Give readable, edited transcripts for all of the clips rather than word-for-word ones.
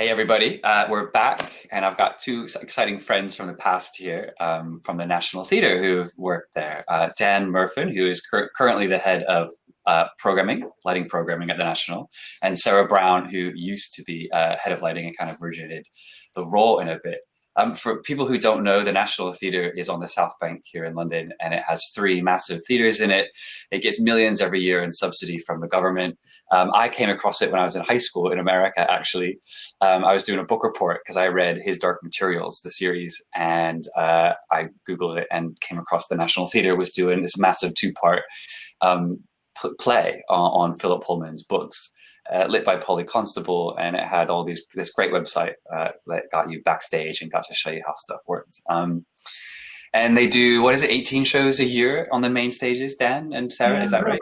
Hey everybody, we're back, and I've got two exciting friends from the past here from the National Theatre who've worked there. Dan Murphin, who is currently the head of lighting programming at the National, and Sarah Brown, who used to be head of lighting and kind of originated the role in a bit. For people who don't know, the National Theatre is on the South Bank here in London, and it has three massive theatres in it. It gets millions every year in subsidy from the government. I came across it when I was in high school in America, actually. I was doing a book report because I read His Dark Materials, the series, and I Googled it and came across the National Theatre was doing this massive two-part play on Philip Pullman's books. Lit by Polly Constable, and it had all this great website that got you backstage and got to show you how stuff worked. And they do, 18 shows a year on the main stages, Dan and Sarah, is that right?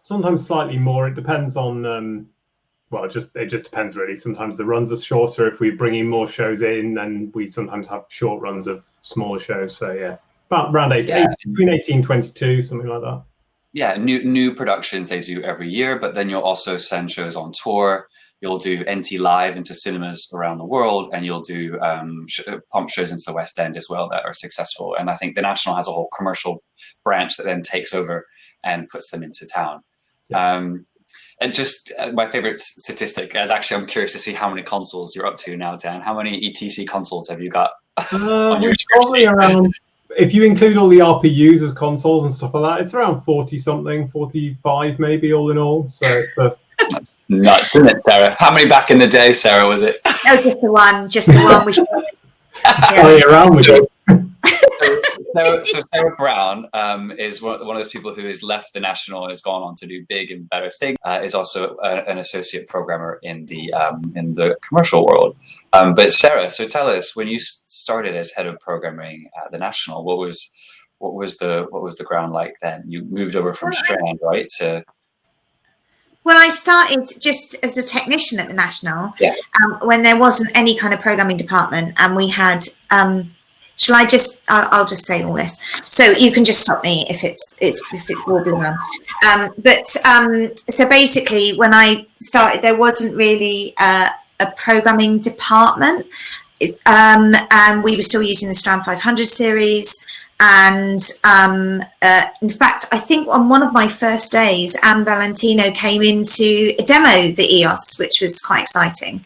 Sometimes slightly more. It depends on, it just depends really. Sometimes the runs are shorter. If we bring in more shows in, then we sometimes have short runs of smaller shows. So yeah, about around between 18 and 22, something like that. Yeah, new productions they do every year, but then you'll also send shows on tour. You'll do NT Live into cinemas around the world, and you'll do pump shows into the West End as well that are successful. And I think the National has a whole commercial branch that then takes over and puts them into town. Yeah. And just my favorite statistic is actually, I'm curious to see how many consoles you're up to now, Dan. How many ETC consoles have you got on your probably around... If you include all the RPUs as consoles and stuff like that, it's around 40-something, 45 maybe all in all. So that's nuts, isn't it, Sarah? How many back in the day, Sarah, was it? No, just the one. Just the one. Around with it. So Sarah Brown is one of those people who has left the National and has gone on to do big and better things. Is also an associate programmer in the commercial world. But Sarah, so tell us, when you started as head of programming at the National, what was the ground like then? You moved over from Strand, right? Well, I started just as a technician at the National, when there wasn't any kind of programming department, and we had. I'll just say all this, so you can just stop me if it's warbling on. So basically, when I started, there wasn't really a programming department, and we were still using the Strand 500 series. And in fact, I think on one of my first days, Anne Valentino came in to demo the EOS, which was quite exciting.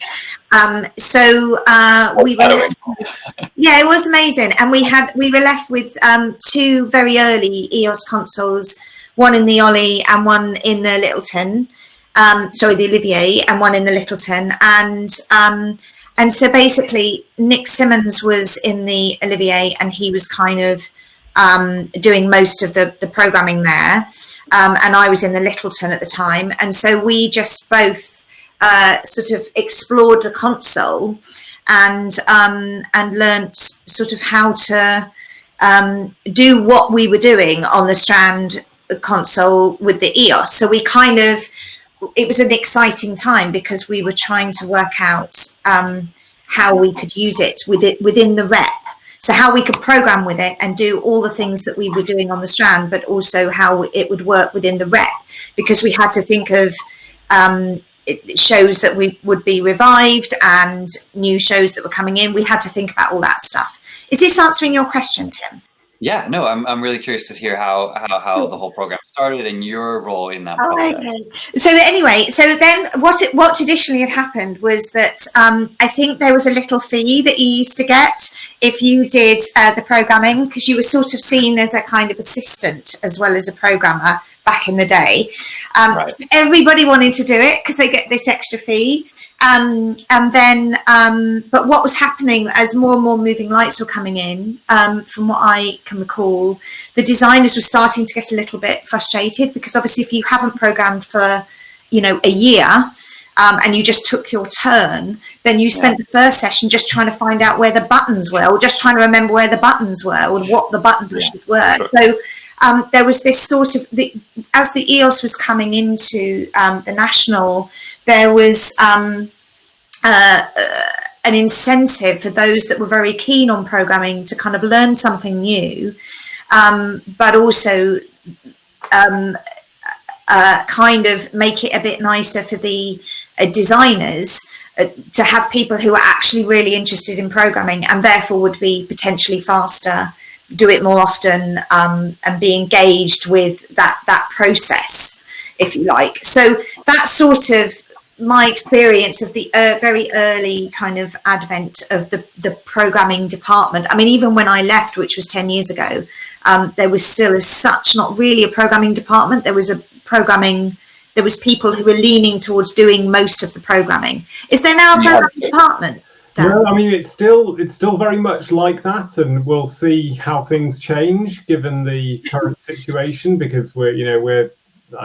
We were it was amazing, and we were left with two very early EOS consoles, one in the Ollie and one in the Littleton. The Olivier, and one in the Littleton, and so basically Nick Simmons was in the Olivier, and he was kind of doing most of the programming there, and I was in the Littleton at the time, and so we just both sort of explored the console and learnt sort of how to do what we were doing on the Strand console with the EOS. So it was an exciting time because we were trying to work out how we could use it within the rep. So how we could program with it and do all the things that we were doing on the Strand, but also how it would work within the rep, because we had to think of shows that we would be revived and new shows that were coming in. We had to think about all that stuff. Is this answering your question, Tim? Yeah, no, I'm really curious to hear how the whole program started and your role in that process. Okay. So anyway, then what traditionally had happened was that I think there was a little fee that you used to get if you did the programming, because you were sort of seen as a kind of assistant as well as a programmer back in the day. Right. So everybody wanted to do it because they get this extra fee. But what was happening as more and more moving lights were coming in, from what I can recall, the designers were starting to get a little bit frustrated, because obviously if you haven't programmed for, a year, and you just took your turn, then you spent the first session just trying to find out where the buttons were, or just trying to remember where the buttons were, or what the button pushes were. Sure. So there was this sort of, as the EOS was coming into the National, there was an incentive for those that were very keen on programming to kind of learn something new, but also kind of make it a bit nicer for the designers to have people who are actually really interested in programming and therefore would be potentially faster, do it more often, and be engaged with that process, if you like. So that's sort of my experience of the very early kind of advent of the programming department. I mean, even when I left, which was 10 years ago, there was still as such not really a programming department. There was people who were leaning towards doing most of the programming. Is there now a programming department, Dan? No, I mean, it's still very much like that, and we'll see how things change given the current situation, because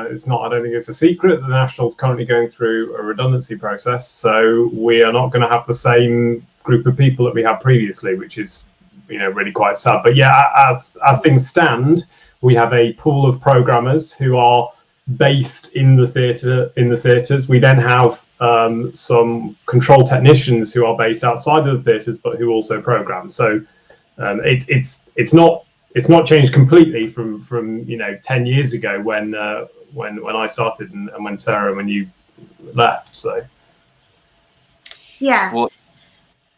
it's not, I don't think it's a secret that the National's currently going through a redundancy process, so we are not going to have the same group of people that we had previously, which is, really quite sad. But yeah, as things stand, we have a pool of programmers who are based in the theatres. We then have some control technicians who are based outside of the theatres, but who also program. So it's not changed completely from 10 years ago when I started and when Sarah, when you left. So yeah. Well,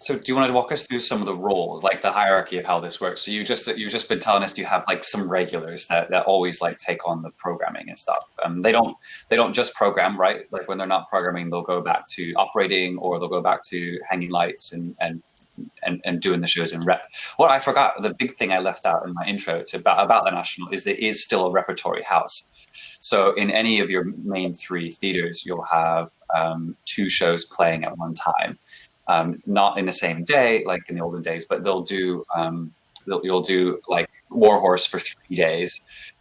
so do you want to walk us through some of the roles, like the hierarchy of how this works? So you've just been telling us you have like some regulars that always like take on the programming and stuff. They don't just program, right? Like when they're not programming, they'll go back to operating, or they'll go back to hanging lights and doing the shows in rep. What I forgot, the big thing I left out in my intro about the National is there is still a repertory house. So in any of your main 3 theaters, you'll have 2 shows playing at one time. Not in the same day, like in the olden days, but you'll do like Warhorse for 3 days.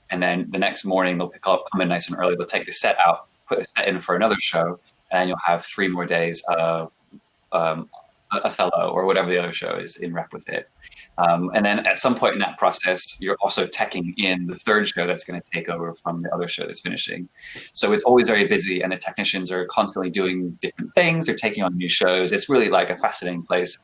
And then the next morning they'll come in nice and early. They'll take the set out, put the set in for another show. And you'll have 3 more days of Othello or whatever the other show is in rep with it. And then at some point in that process, you're also teching in the 3rd show that's going to take over from the other show that's finishing. So it's always very busy, and the technicians are constantly doing different things. They're taking on new shows. It's really like a fascinating place.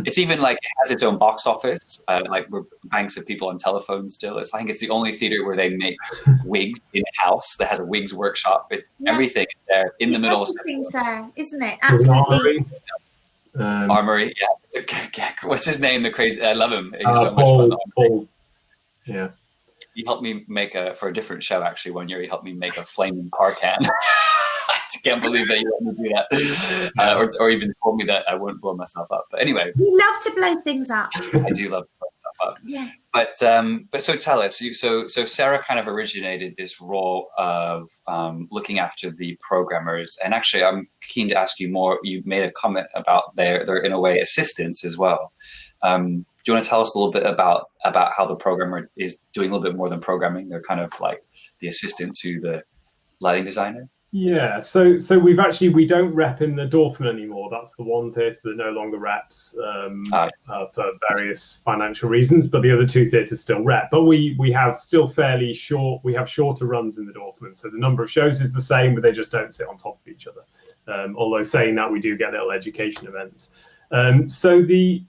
It's even like it has its own box office. Like we're banks of people on telephones still. I think it's the only theater where they make wigs in house that has a wigs workshop. It's everything there in the middle. Everything's there, isn't it? Absolutely. Armory, yeah. What's his name? The crazy, I love him. He's so Paul, much fun. Paul. Yeah. He helped me make for a different show actually. One year he helped me make a flaming car can. I can't believe that he let me do that, or even told me that I wouldn't blow myself up. But anyway, you love to blow things up. I do love to blow stuff up. Yeah. But so tell us. So Sarah kind of originated this role of looking after the programmers, and actually, I'm keen to ask you more. You made a comment about their in a way assistants as well. Do you want to tell us a little bit about how the programmer is doing a little bit more than programming? They're kind of like the assistant to the lighting designer. Yeah, so we don't rep in the Dorfman anymore. That's the one theatre that no longer reps for various financial reasons, but the other 2 theatres still rep. But we have still fairly short, we have shorter runs in the Dorfman. So the number of shows is the same, but they just don't sit on top of each other. Although saying that, we do get little education events. So the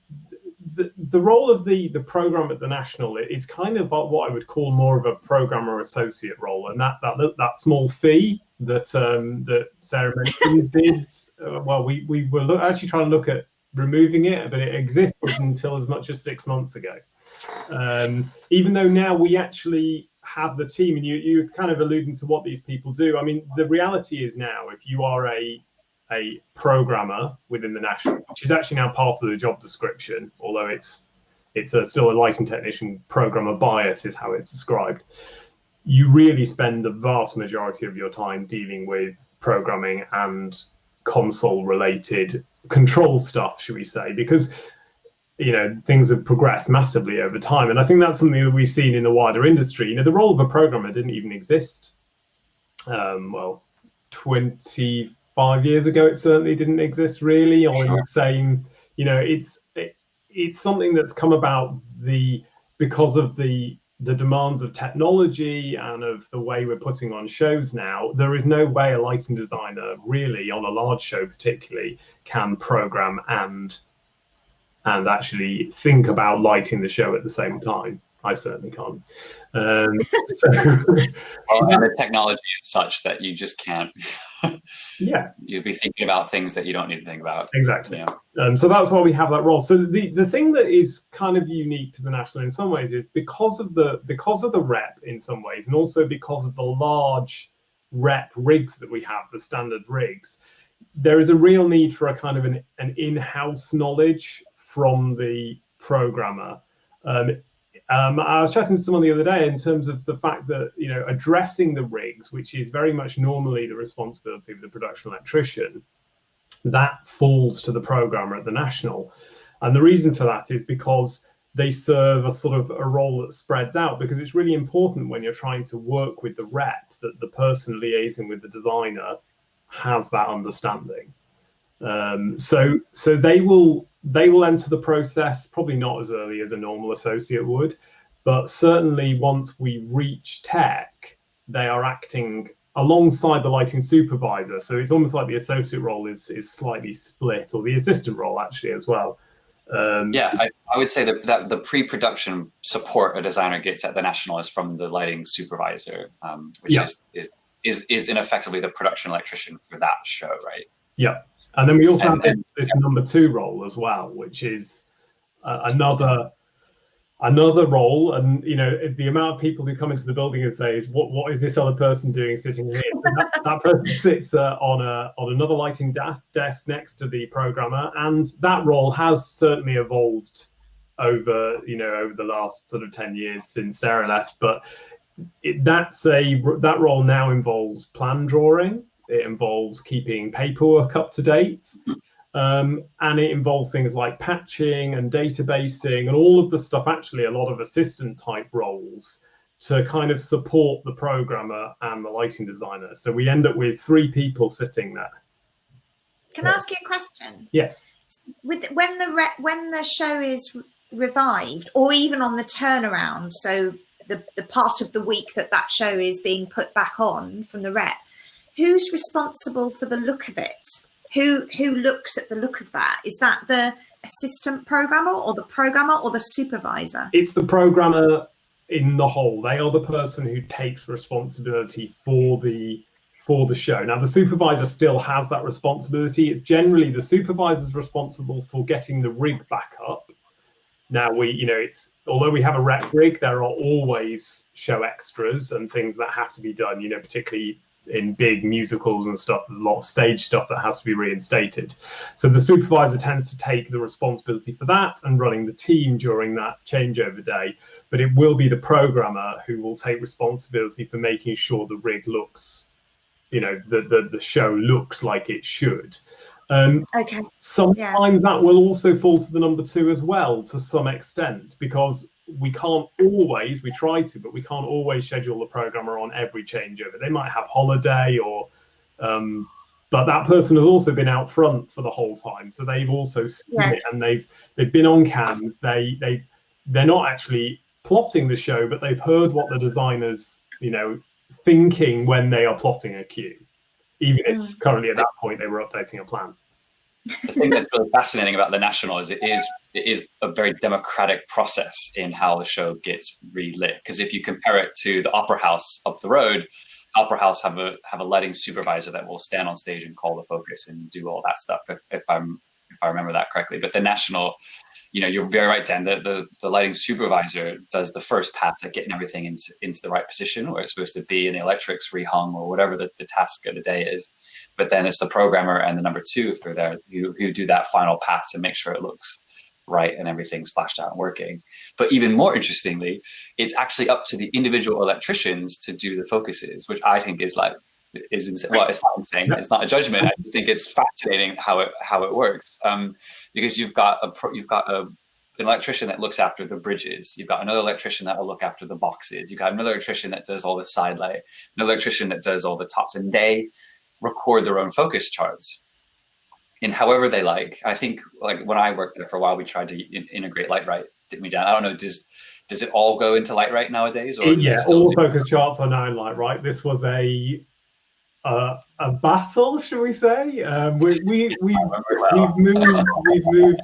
role of the program at the National is kind of what I would call more of a programmer associate role, and that small fee that Sarah mentioned did well. We were actually trying to look at removing it, but it existed until as much as 6 months ago. Even though now we actually have the team, and you kind of alluding to what these people do. I mean, the reality is now, if you are a programmer within the National, which is actually now part of the job description, although it's still a lighting technician programmer bias is how it's described. You really spend the vast majority of your time dealing with programming and console related control stuff, should we say, because things have progressed massively over time. And I think that's something that we've seen in the wider industry. The role of a programmer didn't even exist 25 years ago. It certainly didn't exist really on the same, it's something that's come about because of the demands of technology and of the way we're putting on shows now. There is no way a lighting designer really on a large show particularly can program and actually think about lighting the show at the same time. I certainly can't. And the technology is such that you just can't. Yeah, you'd be thinking about things that you don't need to think about. exactly. So that's why we have that role. So the thing that is kind of unique to the national in some ways is because of the rep in some ways, and also because of the large rep rigs that we have, the standard rigs, there is a real need for a kind of an in-house knowledge from the programmer. I was chatting to someone the other day in terms of the fact that, you know, addressing the rigs, which is very much normally the responsibility of the production electrician, that falls to the programmer at the national. And the reason for that is because they serve a sort of a role that spreads out, because it's really important when you're trying to work with the rep that the person liaising with the designer has that understanding. So they will enter the process probably not as early as a normal associate would, but certainly once we reach tech, they are acting alongside the lighting supervisor. So it's almost like the associate role is slightly split, or the assistant role actually as well. I would say that the pre-production support a designer gets at the national is from the lighting supervisor, which is ineffectively the production electrician for that show, right? Yeah. And then we also have this number 2 role as well, which is another role. And, you know, the amount of people who come into the building and say, what is this other person doing sitting here? that person sits on another lighting desk next to the programmer. And that role has certainly evolved over the last sort of 10 years since Sarah left. But that role now involves plan drawing. It involves keeping paperwork up to date, and it involves things like patching and databasing and all of the stuff, actually a lot of assistant type roles to kind of support the programmer and the lighting designer. So we end up with 3 people sitting there. Can I ask you a question? Yes. When the show is revived, or even on the turnaround, so the part of the week that show is being put back on from the rep, who's responsible for the look of it? Who looks at the look of that? Is that the assistant programmer or the programmer or the supervisor? It's the programmer in the whole. They are the person who takes responsibility for the show. Now, the supervisor still has that responsibility. It's generally the supervisor's responsible for getting the rig back up. Now, although we have a rep rig, there are always show extras and things that have to be done, particularly in big musicals and stuff. There's a lot of stage stuff that has to be reinstated. So the supervisor tends to take the responsibility for that and running the team during that changeover day. But it will be the programmer who will take responsibility for making sure the rig looks, the show looks like it should. Okay. Sometimes that will also fall to the number 2 as well, to some extent, because we can't always, we try to, but we can't always schedule the programmer on every changeover. They might have holiday but that person has also been out front for the whole time. So they've also seen it, and they've been on cams. They're not actually plotting the show, but they've heard what the designer's, thinking when they are plotting a cue, even if currently at that point they were updating a plan. The thing that's really fascinating about the National is it is a very democratic process in how the show gets relit. Because if you compare it to the Opera House up the road, Opera House have a lighting supervisor that will stand on stage and call the focus and do all that stuff. If I remember that correctly, but the National, you're very right, Dan. The lighting supervisor does the first pass at getting everything into the right position where it's supposed to be, and the electrics rehung or whatever the task of the day is. But then it's the programmer and the number 2 if they're there who do that final pass and make sure it looks right and everything's flashed out and working. But even more interestingly, it's actually up to the individual electricians to do the focuses, which I think is insane. Well, it's not insane. It's not a judgment. I just think it's fascinating how it works, because you've got an electrician that looks after the bridges. You've got another electrician that will look after the boxes. You've got another electrician that does all the side light, another electrician that does all the tops, and they record their own focus charts in however they like. I think, like, when I worked there for a while, we tried to integrate Lightright, didn't we, Dan? I don't know, does it all go into Lightright nowadays? Or all focus charts are now in Lightright. This was a battle, shall we say? We've moved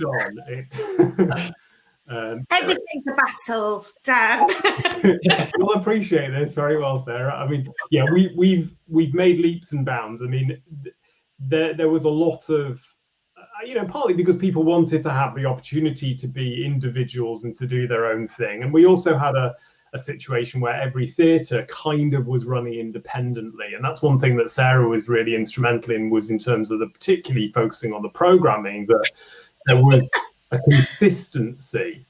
on. Everything's a battle, Dan. You'll appreciate this very well, Sarah. I mean, yeah, we've made leaps and bounds. I mean, there was a lot of, partly because people wanted to have the opportunity to be individuals and to do their own thing, and we also had a situation where every theatre kind of was running independently, and that's one thing that Sarah was really instrumental in, was in terms of particularly focusing on the programming, that there was a consistency.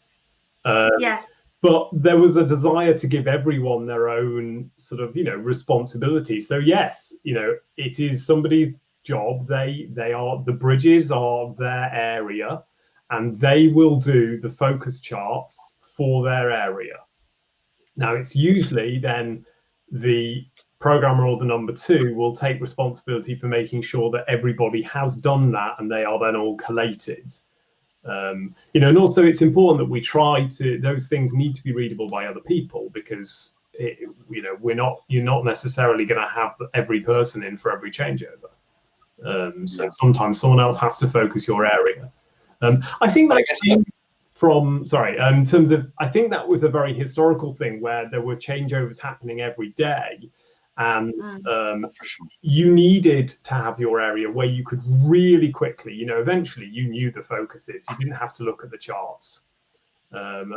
But there was a desire to give everyone their own sort of, responsibility. So yes, it is somebody's job. The bridges are their area, and they will do the focus charts for their area. Now, it's usually then the programmer or the number two will take responsibility for making sure that everybody has done that, and they are then all collated. And also it's important that we try to, those things need to be readable by other people, because you're not necessarily going to have every person in for every changeover. So sometimes someone else has to focus your area. I think that in terms of, I think that was a very historical thing where there were changeovers happening every day. And you needed to have your area where you could really quickly, eventually you knew the focuses. You didn't have to look at the charts. And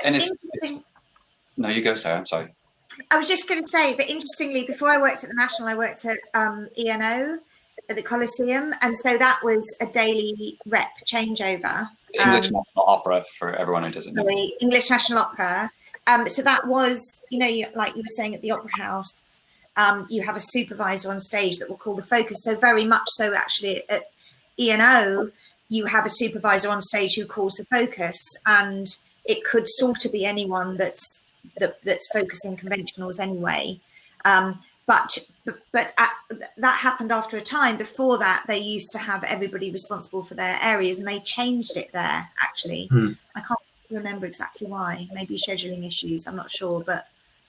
it's no, you go, Sarah. I'm sorry. I was just going to say, but interestingly, before I worked at the National, I worked at ENO at the Coliseum, and so that was a daily rep changeover. English National Opera, for everyone who doesn't know. English National Opera. So that was, like you were saying at the Opera House, you have a supervisor on stage that will call the focus. So very much so, actually, at ENO, you have a supervisor on stage who calls the focus, and it could sort of be anyone that's focusing conventionals anyway. But that happened after a time. Before that, they used to have everybody responsible for their areas, and they changed it there, actually. I can't remember exactly why. Maybe scheduling issues, I'm not sure, but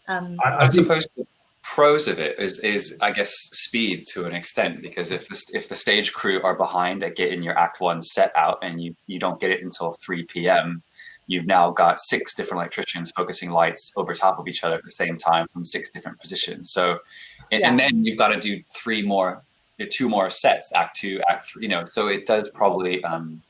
I suppose the pros of it is I guess speed to an extent, because if the stage crew are behind at getting your act one set out, and you don't get it until 3 p.m., you've now got 6 different electricians focusing lights over top of each other at the same time from 6 different positions. So and then you've got to do 2 more sets, act 2, act 3, so it does probably I'm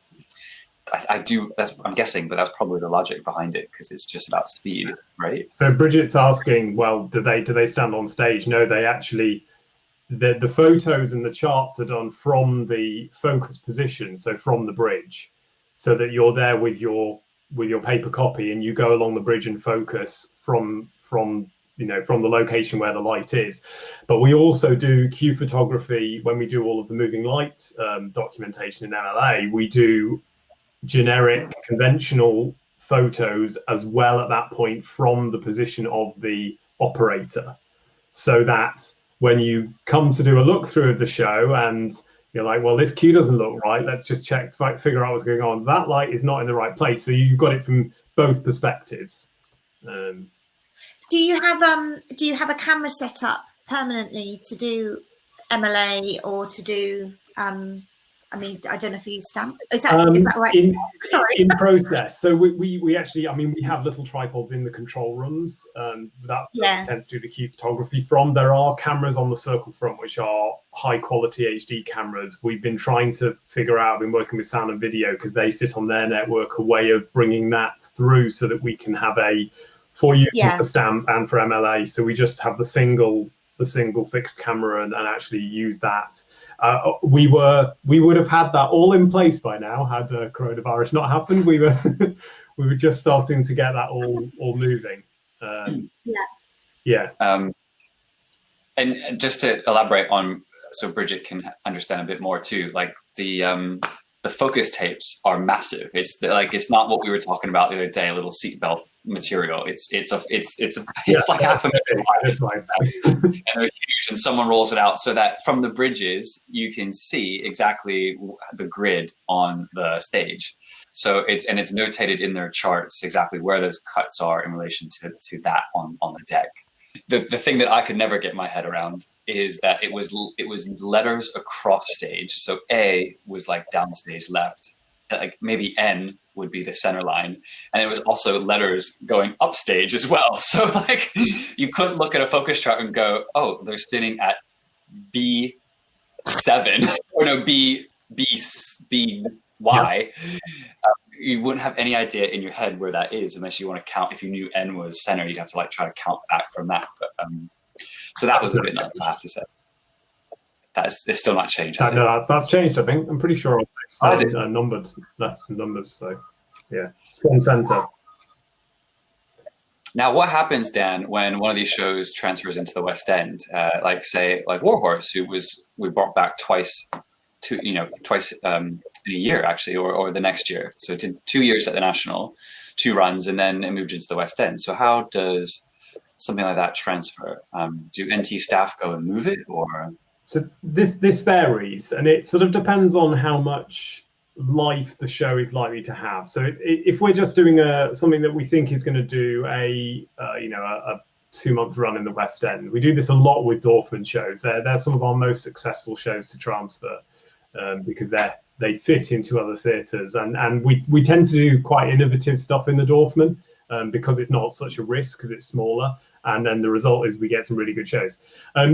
guessing, but that's probably the logic behind it, because it's just about speed, right? So Bridget's asking, well, do they stand on stage? No, they actually, the photos and the charts are done from the focus position, so from the bridge, so that you're there with your paper copy, and you go along the bridge and focus from the location where the light is. But we also do cue photography when we do all of the moving light documentation in MLA. We do generic conventional photos as well at that point from the position of the operator, so that when you come to do a look through of the show and you're like, well, this cue doesn't look right, let's just figure out what's going on, that light is not in the right place, so you've got it from both perspectives. Do you have a camera set up permanently to do MLA or to do I don't know if you use stamp. Is that right? Sorry. In process. So we actually, we have little tripods in the control rooms. That's where we tend to do the cue photography from. There are cameras on the circle front, which are high quality HD cameras. We've been trying to figure out, been working with Sound and Video, because they sit on their network, a way of bringing that through so that we can have for use for stamp and for MLA. So we just have the single fixed camera and actually use that. We would have had that all in place by now had coronavirus not happened. We were just starting to get that all moving. And just to elaborate on, so Bridget can understand a bit more too, like the focus tapes are massive. It's not what we were talking about the other day, a little seatbelt material. It's like half a meter wide. And they're huge, and someone rolls it out so that from the bridges you can see exactly the grid on the stage. So it's notated in their charts exactly where those cuts are in relation to that on the deck. The thing that I could never get my head around is that it was letters across stage. So A was like downstage left, like maybe N would be the center line. And it was also letters going upstage as well. So like you couldn't look at a focus chart and go, oh, they're sitting at B7 or no, BY. You wouldn't have any idea in your head where that is unless you want to count. If you knew N was center, you'd have to like try to count back from that. But so that was a bit nuts, I have to say. It's still not changed. No, that's changed. I think I'm pretty sure it's numbered, less numbers. So yeah, one center. Now, what happens, Dan, when one of these shows transfers into the West End? Like say, like Warhorse, we brought back twice in a year actually, or the next year. So it did 2 years at the National, 2 runs, and then it moved into the West End. So how does something like that transfer? Do NT staff go and move it, or? So this varies, and it sort of depends on how much life the show is likely to have. So if we're just doing something that we think is going to do a 2-month run in the West End, we do this a lot with Dorfman shows. They're some of our most successful shows to transfer because they fit into other theatres, and we tend to do quite innovative stuff in the Dorfman because it's not such a risk because it's smaller. And then the result is we get some really good shows.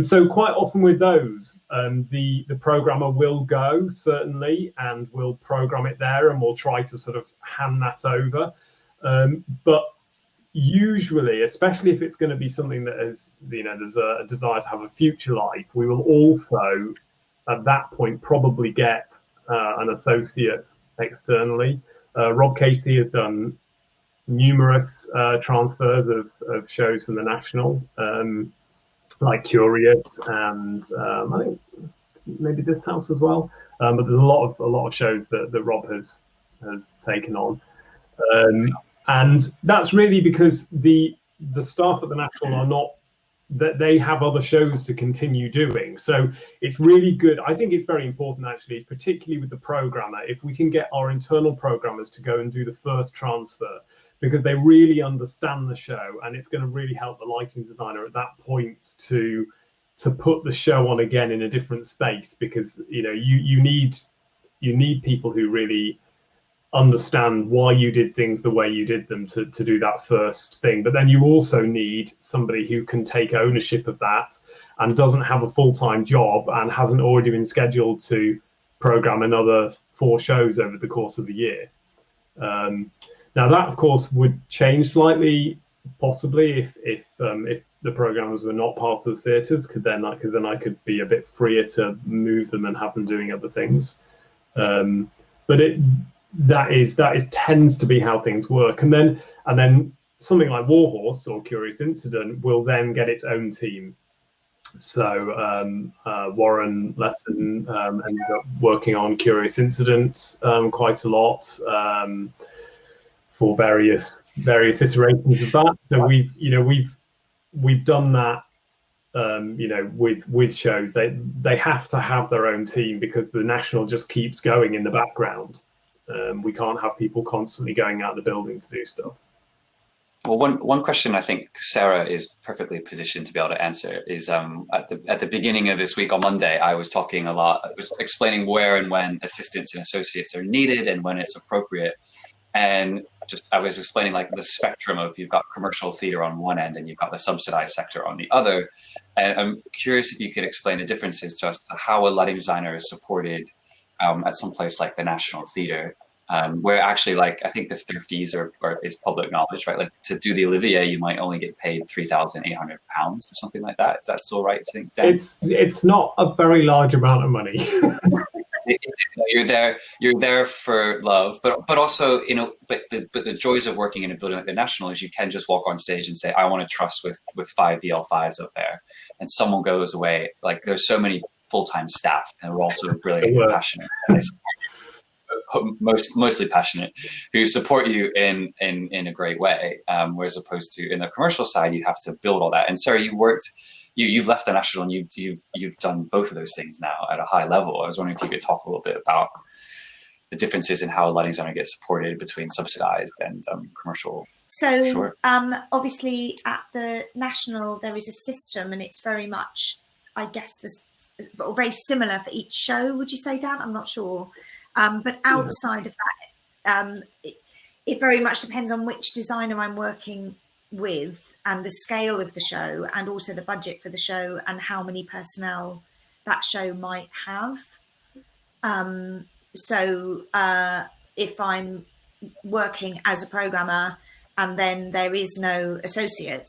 So quite often with those, the programmer will go, certainly, and we'll program it there, and we'll try to sort of hand that over. But usually, especially if it's going to be something that is, there's a desire to have a future life, we will also, at that point, probably get an associate externally. Rob Casey has done numerous transfers of shows from the National, like Curious, and I think maybe This House as well. But there's a lot of shows that Rob has taken on, and that's really because the staff at the National are not, that they have other shows to continue doing. So it's really good. I think it's very important, actually, particularly with the programmer, if we can get our internal programmers to go and do the first transfer, because they really understand the show, and it's going to really help the lighting designer at that point to put the show on again in a different space, because you need people who really understand why you did things the way you did them to do that first thing. But then you also need somebody who can take ownership of that and doesn't have a full-time job and hasn't already been scheduled to program another 4 shows over the course of the year. Now that, of course, would change slightly, possibly, if the programmers were not part of the theatres, because then I could be a bit freer to move them and have them doing other things. But that tends to be how things work. And then something like Warhorse or Curious Incident will then get its own team. So Warren Lesson ended up working on Curious Incident quite a lot. For various iterations of that. So we've done that with shows. They have to have their own team because the National just keeps going in the background. We can't have people constantly going out of the building to do stuff. Well, one question I think Sarah is perfectly positioned to be able to answer is at the beginning of this week on Monday, I was talking a lot, I was explaining where and when assistants and associates are needed and when it's appropriate. And I was explaining like the spectrum of, you've got commercial theater on one end and you've got the subsidized sector on the other. And I'm curious if you could explain the differences to us, to how a lighting designer is supported at some place like the National Theatre, where actually, like, I think their fees is public knowledge, right? Like to do the Olivier, you might only get paid £3,800 or something like that. Is that still right, I think, Dan? It's not a very large amount of money. You're there for love, but also, but the joys of working in a building like the National is you can just walk on stage and say, I want to truss with 5 VL5s up there, and someone goes away. Like, there's so many full-time staff, and we're also brilliant and passionate, and mostly passionate, who support you in a great way. Whereas opposed to in the commercial side, you have to build all that. And Sarah, you've left the National and you've done both of those things now at a high level. I was wondering if you could talk a little bit about the differences in how a lighting designer gets supported between subsidized and commercial. So Sure. Obviously at the National there is a system, and it's very much, I guess, very similar for each show. Would you say, Dan? I'm not sure. But outside of that, it very much depends on which designer I'm working with and the scale of the show, and also the budget for the show and how many personnel that show might have. So if I'm working as a programmer and then there is no associate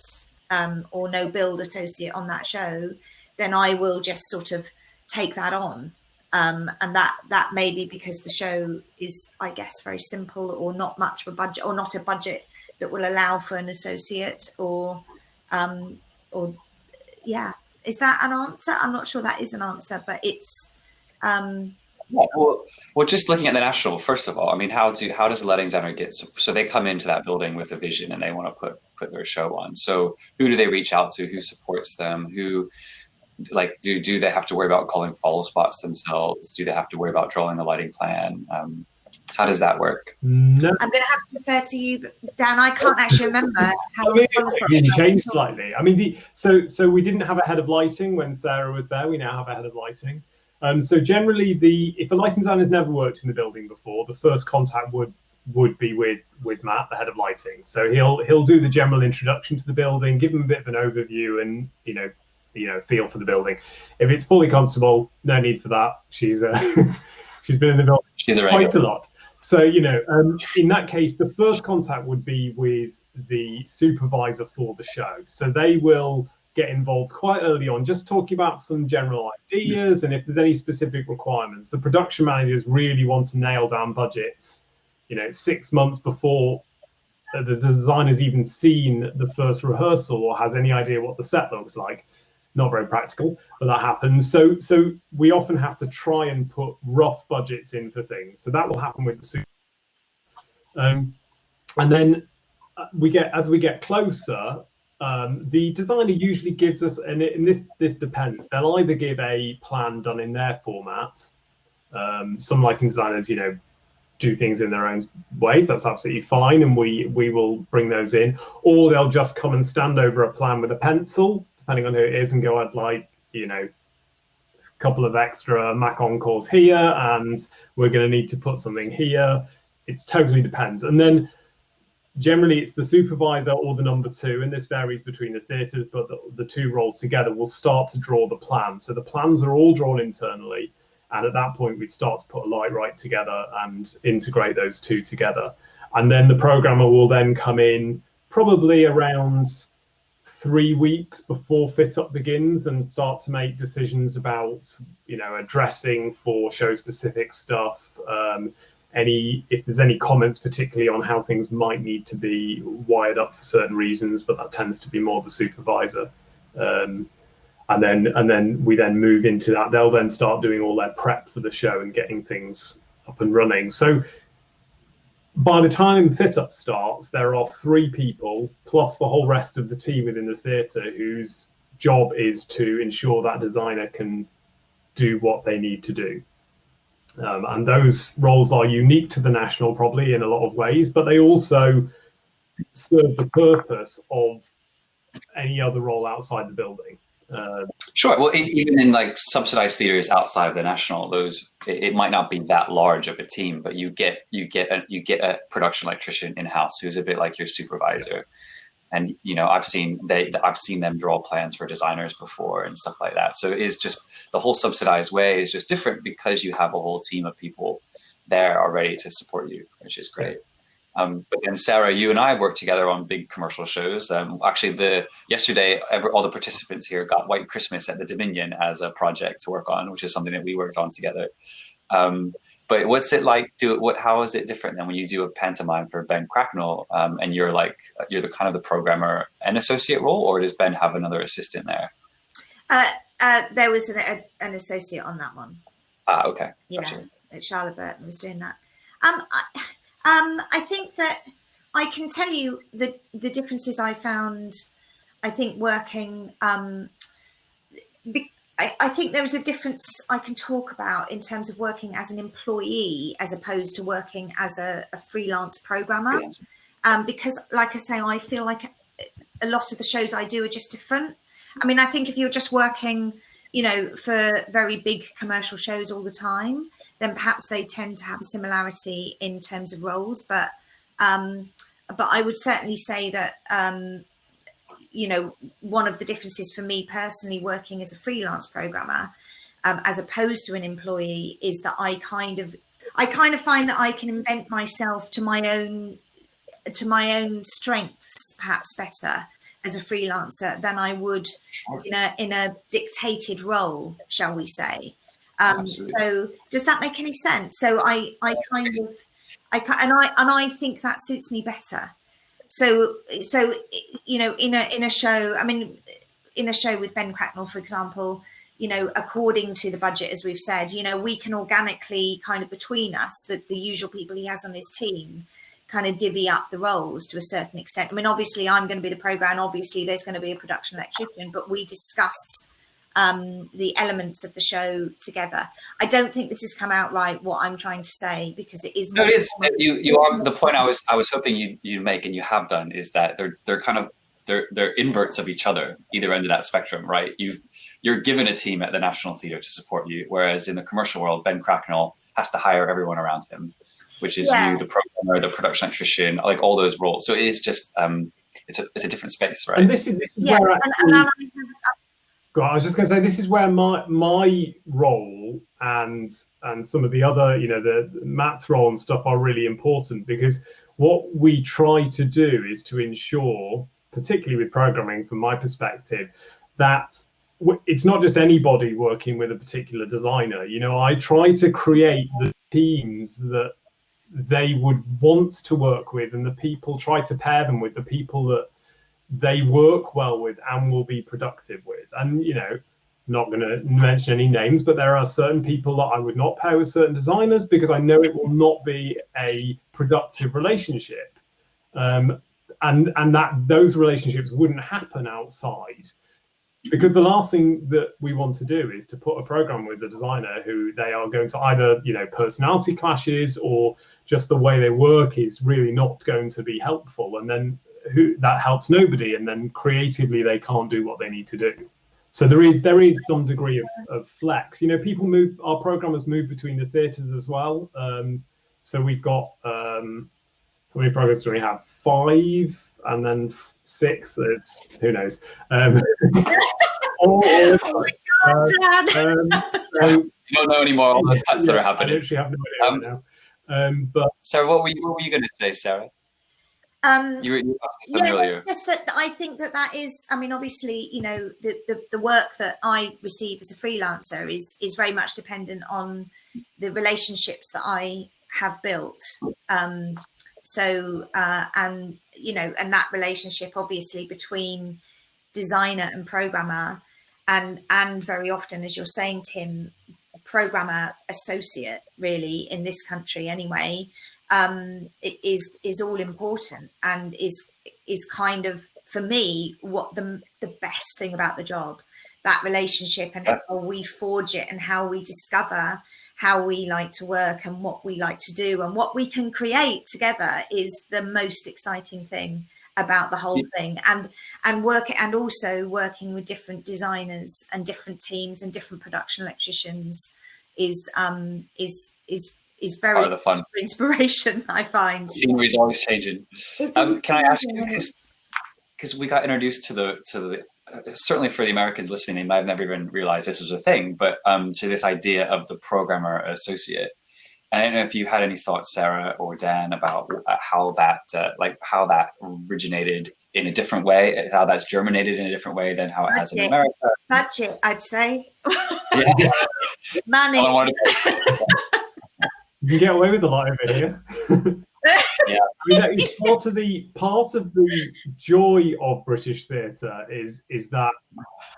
or no build associate on that show, then I will just sort of take that on. And that may be because the show is, I guess, very simple, or not much of a budget, or not a budget that will allow for an associate, or yeah. Is that an answer? I'm not sure that is an answer, but it's yeah, well, just looking at the national, first of all, I mean, how does a lighting designer get, so they come into that building with a vision and they want to put their show on. So who do they reach out to? Who supports them? Who, like, do they have to worry about calling follow spots themselves? Do they have to worry about drawing a lighting plan? How does that work? No. I'm going to have to refer to you, Dan. I can't actually remember how it's changed slightly. I mean, so we didn't have a head of lighting when Sarah was there. We now have a head of lighting. So generally, if a lighting designer has never worked in the building before, the first contact would be with Matt, the head of lighting. So he'll do the general introduction to the building, give them a bit of an overview, and feel for the building. If it's fully constable, no need for that. She's she's been in the building quite a lot. So in that case, the first contact would be with the supervisor for the show. So they will get involved quite early on, just talking about some general ideas and if there's any specific requirements. The production managers really want to nail down budgets, 6 months before the designer's even seen the first rehearsal or has any idea what the set looks like. Not very practical, but that happens. So we often have to try and put rough budgets in for things. So that will happen with the super. And then as we get closer, the designer usually gives us, and this depends. They'll either give a plan done in their format. Some lighting designers, do things in their own ways. That's absolutely fine, and we will bring those in. Or they'll just come and stand over a plan with a pencil, depending on who it is, and go, I'd like, a couple of extra Mac encores here, and we're going to need to put something here. It totally depends. And then generally it's the supervisor or the number two, and this varies between the theatres, but the two roles together will start to draw the plan. So the plans are all drawn internally, and at that point we'd start to put a light right together and integrate those two together. And then the programmer will then come in probably around 3 weeks before fit up begins and start to make decisions about, addressing for show specific stuff. If there's any comments, particularly on how things might need to be wired up for certain reasons, but that tends to be more the supervisor. And then we then move into that. They'll then start doing all their prep for the show and getting things up and running. So by the time fit up starts, there are 3 people plus the whole rest of the team within the theatre whose job is to ensure that designer can do what they need to do. And those roles are unique to the National probably in a lot of ways, but they also serve the purpose of any other role outside the building. Sure. Well, even in like subsidized theaters outside of the National, it might not be that large of a team, but you get a production electrician in house who's a bit like your supervisor. And I've seen them draw plans for designers before and stuff like that. So it's just the whole subsidized way is just different because you have a whole team of people there already to support you, which is great. But then Sarah, you and I worked together on big commercial shows. Actually, yesterday, all the participants here got White Christmas at the Dominion as a project to work on, which is something that we worked on together. But what's it like? How is it different than when you do a pantomime for Ben Cracknell, and you're the kind of the programmer and associate role, or does Ben have another assistant there? There was an associate on that one. Okay. Yeah, gotcha. Charlotte Burton was doing that. I think that I can tell you the differences I found. I think working. I think there is a difference I can talk about in terms of working as an employee as opposed to working as a freelance programmer. Because, like I say, I feel like a lot of the shows I do are just different. I mean, I think if you're just working, for very big commercial shows all the time, then perhaps they tend to have a similarity in terms of roles. But But I would certainly say that, one of the differences for me personally working as a freelance programmer, as opposed to an employee, is that I kind of find that I can invent myself to my own strengths perhaps better as a freelancer than I would in a dictated role, shall we say. So does that make any sense? So I think that suits me better. So in a show, I mean, in a show with Ben Cracknell, for example, according to the budget, as we've said, we can organically kind of between us, the usual people he has on his team, kind of divvy up the roles to a certain extent. I mean, obviously I'm going to be the programmer, obviously there's going to be a production electrician, but we discuss the elements of the show together. I don't think this has come out right, what I'm trying to say, because it is. No, it is. You are the point I was hoping you'd make, and you have done, is that they're kind of they're inverts of each other, either end of that spectrum, right? You're given a team at the National Theatre to support you, whereas in the commercial world, Ben Cracknell has to hire everyone around him, which is you, the programmer, the production electrician, like all those roles. So it is just it's a different space, right? And this is where actually, I was just going to say, this is where my role and some of the other, the Matt's role and stuff are really important, because what we try to do is to ensure, particularly with programming from my perspective, that it's not just anybody working with a particular designer. I try to create the teams that they would want to work with, and the people, try to pair them with the people that they work well with and will be productive with. And not going to mention any names, but there are certain people that I would not pair with certain designers, because I know it will not be a productive relationship, and that those relationships wouldn't happen outside. Because the last thing that we want to do is to put a program with a designer who they are going to either, personality clashes, or just the way they work is really not going to be helpful. And then that helps nobody. And then creatively, they can't do what they need to do. So there is some degree of flex. Our programmers move between the theatres as well. So we've got, how many programmers do we have? 5. And then 6, it's who knows. Oh my God, Dad! You don't know anymore all the cuts that are happening. I literally have no idea right now. But Sarah, what were you going to say, Sarah? You earlier. Just that I think that is, I mean, obviously, the work that I receive as a freelancer is very much dependent on the relationships that I have built. And that relationship obviously between designer and programmer, and very often, as you're saying, Tim, programmer associate, really, in this country anyway, it is all important, and is kind of, for me, what the best thing about the job, that relationship, and how we forge it, and how we discover how we like to work and what we like to do and what we can create together is the most exciting thing about the whole thing. And also working with different designers and different teams and different production electricians is very the fun inspiration, I find. Scenery is always changing. Can I ask you, because we got introduced to the certainly for the Americans listening, they might have never even realized this was a thing, but to this idea of the programmer associate. And I don't know if you had any thoughts, Sarah or Dan, about how that originated in a different way, how that's germinated in a different way than how it has in America. Budget, I'd say. Yeah. Money. You can get away with a lot over here. Yeah. Part of the joy of British theatre is that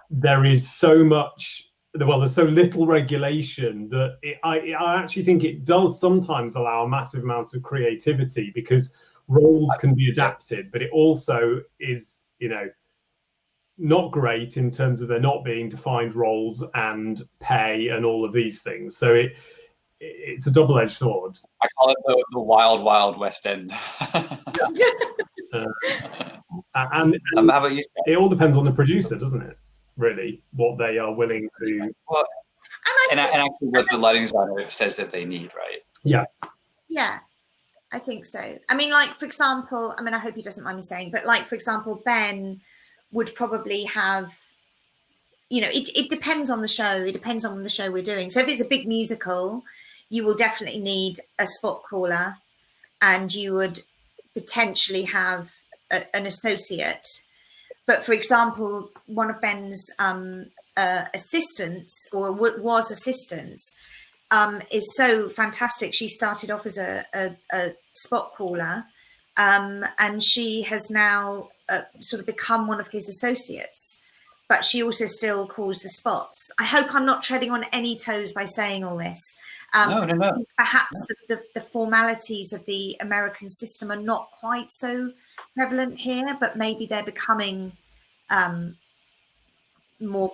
there is so much, there's so little regulation that I actually think it does sometimes allow a massive amount of creativity, because roles can be adapted, but it also is, not great in terms of there not being defined roles and pay and all of these things. So it's a double-edged sword. I call it the wild, wild West End. And how about you? It all depends on the producer, doesn't it? Really, what they are willing to. Well, and actually, what the lighting designer says that they need, right? Yeah. Yeah. I think so. I mean, like, for example, I mean, I hope he doesn't mind me saying, but like, for example, Ben would probably have, you know, it depends on the show. It depends on the show we're doing. So if it's a big musical, you will definitely need a spot caller, and you would potentially have an associate. But for example, one of Ben's assistants, or was assistants, is so fantastic. She started off as a spot caller, and she has now sort of become one of his associates. But she also still calls the spots. I hope I'm not treading on any toes by saying all this. No. Perhaps the formalities of the American system are not quite so prevalent here, but maybe they're becoming more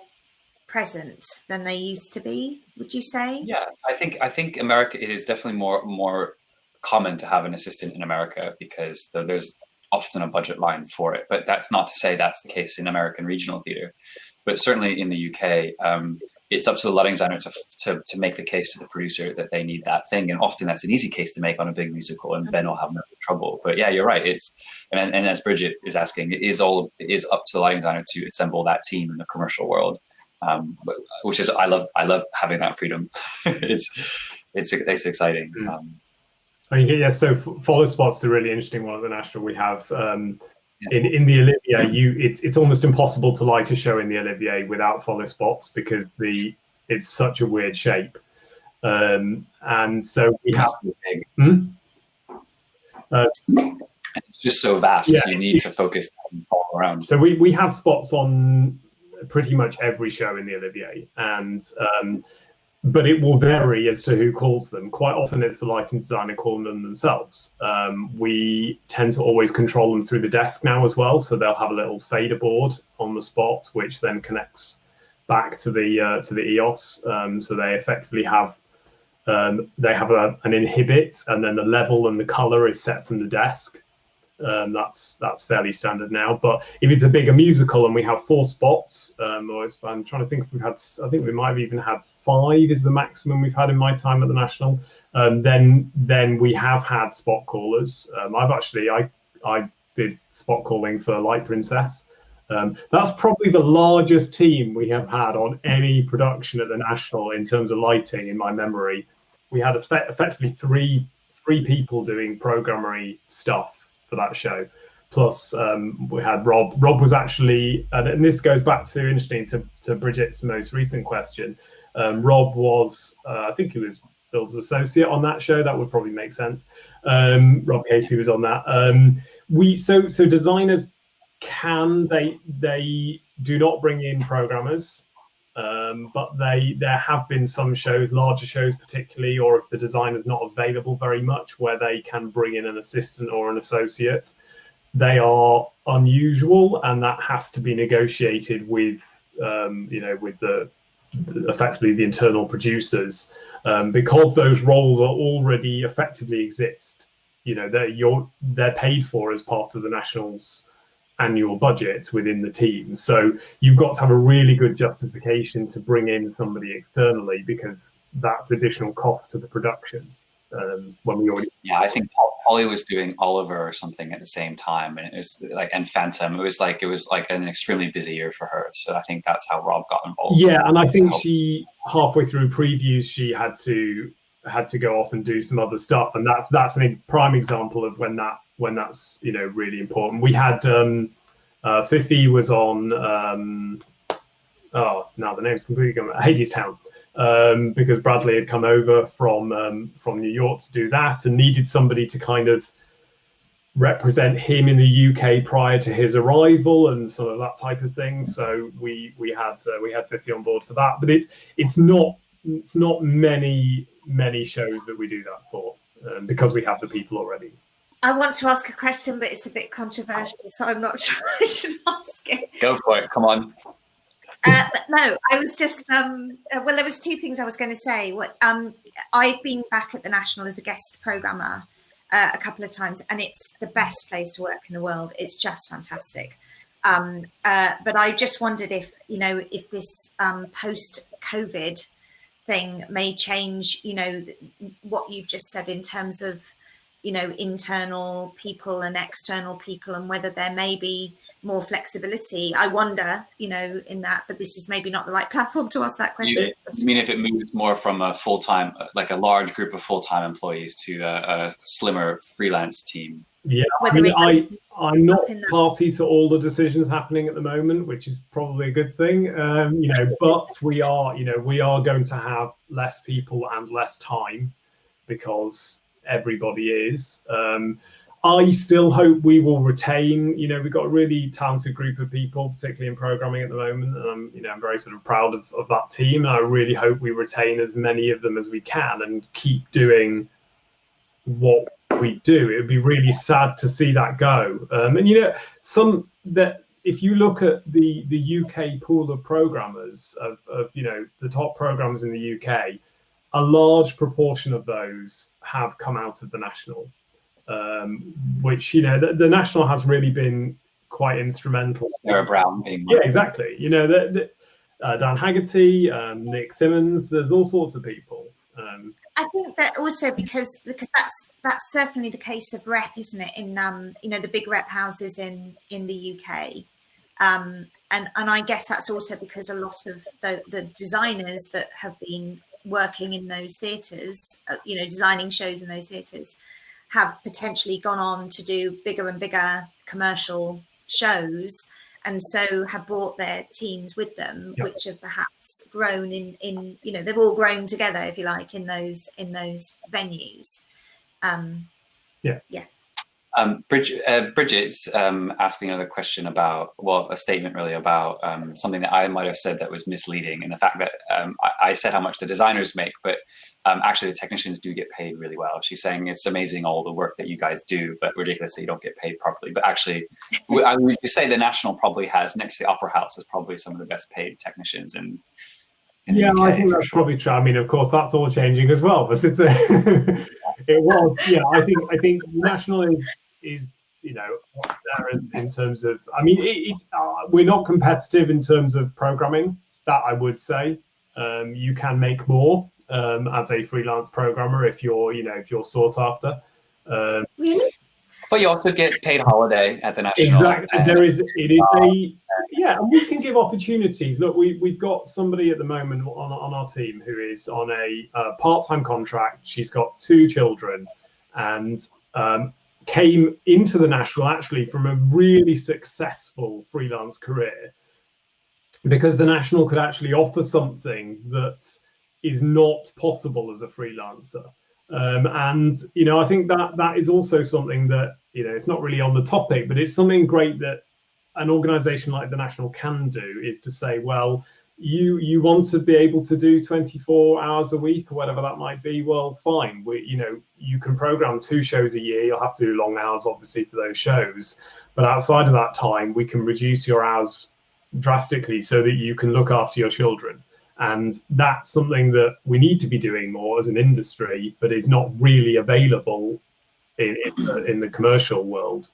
present than they used to be. Would you say? Yeah, I think America, it is definitely more common to have an assistant in America because there's often a budget line for it. But that's not to say that's the case in American regional theatre. But certainly in the UK, it's up to the lighting designer to make the case to the producer that they need that thing, and often that's an easy case to make on a big musical, and Ben will have no trouble. But yeah, you're right. It's and as Bridget is asking, it is up to the lighting designer to assemble that team in the commercial world, which is I love having that freedom. it's exciting. Yeah, so follow spots is a really interesting one at the National. We have in the Olivier, it's almost impossible to light a show in the Olivier without follow spots because it's such a weird shape, and so we have. It's just so vast. Yeah, you need to focus all around. So we have spots on pretty much every show in the Olivier, and but it will vary as to who calls them. Quite often it's the lighting designer calling them themselves. We tend to always control them through the desk now as well. So they'll have a little fader board on the spot, which then connects back to the EOS. So they effectively have an inhibit, and then the level and the color is set from the desk. That's fairly standard now. But if it's a bigger musical and we have 4 spots, I'm trying to think if I think we might have even had 5 is the maximum we've had in my time at the National. Then we have had spot callers. I did spot calling for Light Princess. That's probably the largest team we have had on any production at the National in terms of lighting in my memory. We had effectively three people doing programmery stuff for that show, plus we had Rob. Rob was actually, and this goes back to interesting to Bridget's most recent question. Rob was, I think he was Bill's associate on that show. That would probably make sense. Rob Casey was on that. So designers they do not bring in programmers, but there have been some shows, larger shows particularly, or if the designer's not available very much, where they can bring in an assistant or an associate. They are unusual, and that has to be negotiated with effectively the internal producers, because those roles are already effectively exist. They're paid for as part of the National's annual budget within the team. So you've got to have a really good justification to bring in somebody externally, because that's additional cost to the production. I think Polly was doing Oliver or something at the same time, and it was and Phantom. It was like an extremely busy year for her. So I think that's how Rob got involved. Yeah, and I think she, halfway through previews, she had to go off and do some other stuff, and that's a prime example of when that's really important. We had Fifi was on now the name's completely gone, Hadestown, because Bradley had come over from New York to do that and needed somebody to kind of represent him in the UK prior to his arrival and sort of that type of thing. So we had Fifi on board for that, but it's not many shows that we do that for, because we have the people already. I want to ask a question, but it's a bit controversial, so I'm not sure I should ask it. Go for it. Come on. No, I was just well, there was 2 things I was going to say. I've been back at the National as a guest programmer a couple of times, and it's the best place to work in the world. It's just fantastic. But I just wondered if this post-COVID thing may change, what you've just said in terms of internal people and external people, and whether there may be more flexibility. I wonder, in that, but this is maybe not the right platform to ask that question. You mean if it moves more from a full-time, like a large group of full-time employees to a slimmer freelance team? Yeah, I'm not party to all the decisions happening at the moment, which is probably a good thing. But we are going to have less people and less time because everybody is. I still hope we will retain, we've got a really talented group of people, particularly in programming at the moment. And I'm very sort of proud of that team. And I really hope we retain as many of them as we can and keep doing what we do. It would be really sad to see that go. If you look at the UK pool of programmers, of the top programmers in the UK, a large proportion of those have come out of the National. Which the National has really been quite instrumental. Sarah Brown being yeah, exactly. Dan Haggerty, Nick Simmons. There's all sorts of people. I think that also because that's certainly the case of rep, isn't it? In the big rep houses in the UK, and I guess that's also because a lot of the designers that have been working in those theatres, designing shows in those theatres, have potentially gone on to do bigger and bigger commercial shows, and so have brought their teams with them, yep, which have perhaps grown in they've all grown together, if you like, in those venues. Bridget's asking another question about, a statement really about something that I might have said that was misleading, and the fact that I said how much the designers make, but actually the technicians do get paid really well. She's saying it's amazing all the work that you guys do, but ridiculous that you don't get paid properly. But actually, I would say the National probably has, next to the Opera House, is probably some of the best paid technicians in yeah, UK, I think that's probably true. I mean, of course, that's all changing as well, but it's it was. Yeah, I think National is there in terms of. I mean, we're not competitive in terms of programming. That I would say. You can make more as a freelance programmer if you're sought after. Really? But you also get paid holiday at the National. Exactly. And we can give opportunities. Look, we've got somebody at the moment on our team who is on a part-time contract. She's got 2 children and came into the National actually from a really successful freelance career, because the National could actually offer something that is not possible as a freelancer. I think that is also something that, it's not really on the topic, but it's something great that an organization like the National can do, is to say, well, you want to be able to do 24 hours a week or whatever that might be. Well, fine. You can program 2 shows a year. You'll have to do long hours, obviously, for those shows. But outside of that time, we can reduce your hours drastically so that you can look after your children. And that's something that we need to be doing more as an industry, but is not really available in the commercial world.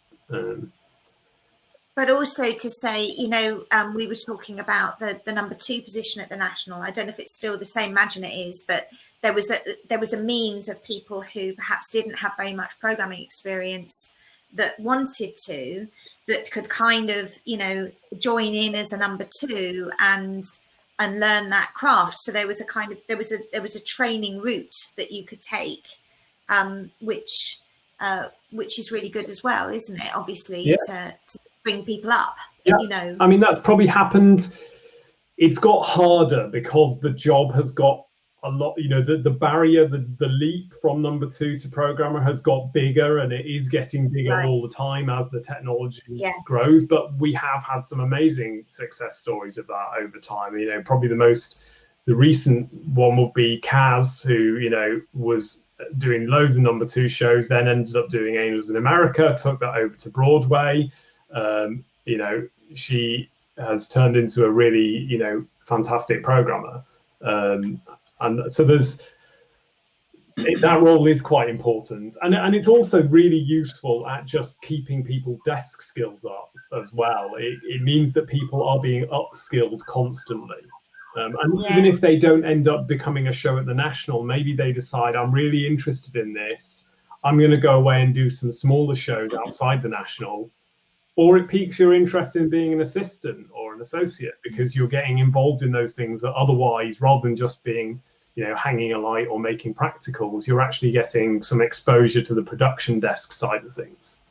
But also to say, we were talking about the number 2 position at the National. I don't know if it's still the same. Imagine it is, but there was a means of people who perhaps didn't have very much programming experience that wanted to, that could kind of, join in as a number 2 and learn that craft. So there was a training route that you could take, which is really good as well, isn't it? Obviously, yeah, to bring people up. Yeah. I mean, that's probably happened. It's got harder because the job has got a lot. The barrier, the leap from number 2 to programmer has got bigger, and it is getting bigger right all the time as the technology grows. But we have had some amazing success stories of that over time. Probably the recent one would be Kaz, who was doing loads of number 2 shows, then ended up doing Angels in America, took that over to Broadway. She has turned into a really fantastic programmer. And so that role is quite important, and it's also really useful at just keeping people's desk skills up as well. It means that people are being upskilled constantly, and even if they don't end up becoming a show at the National, maybe they decide, I'm really interested in this, I'm going to go away and do some smaller shows outside the National. Or it piques your interest in being an assistant or an associate because you're getting involved in those things that otherwise, rather than just being, hanging a light or making practicals, you're actually getting some exposure to the production desk side of things.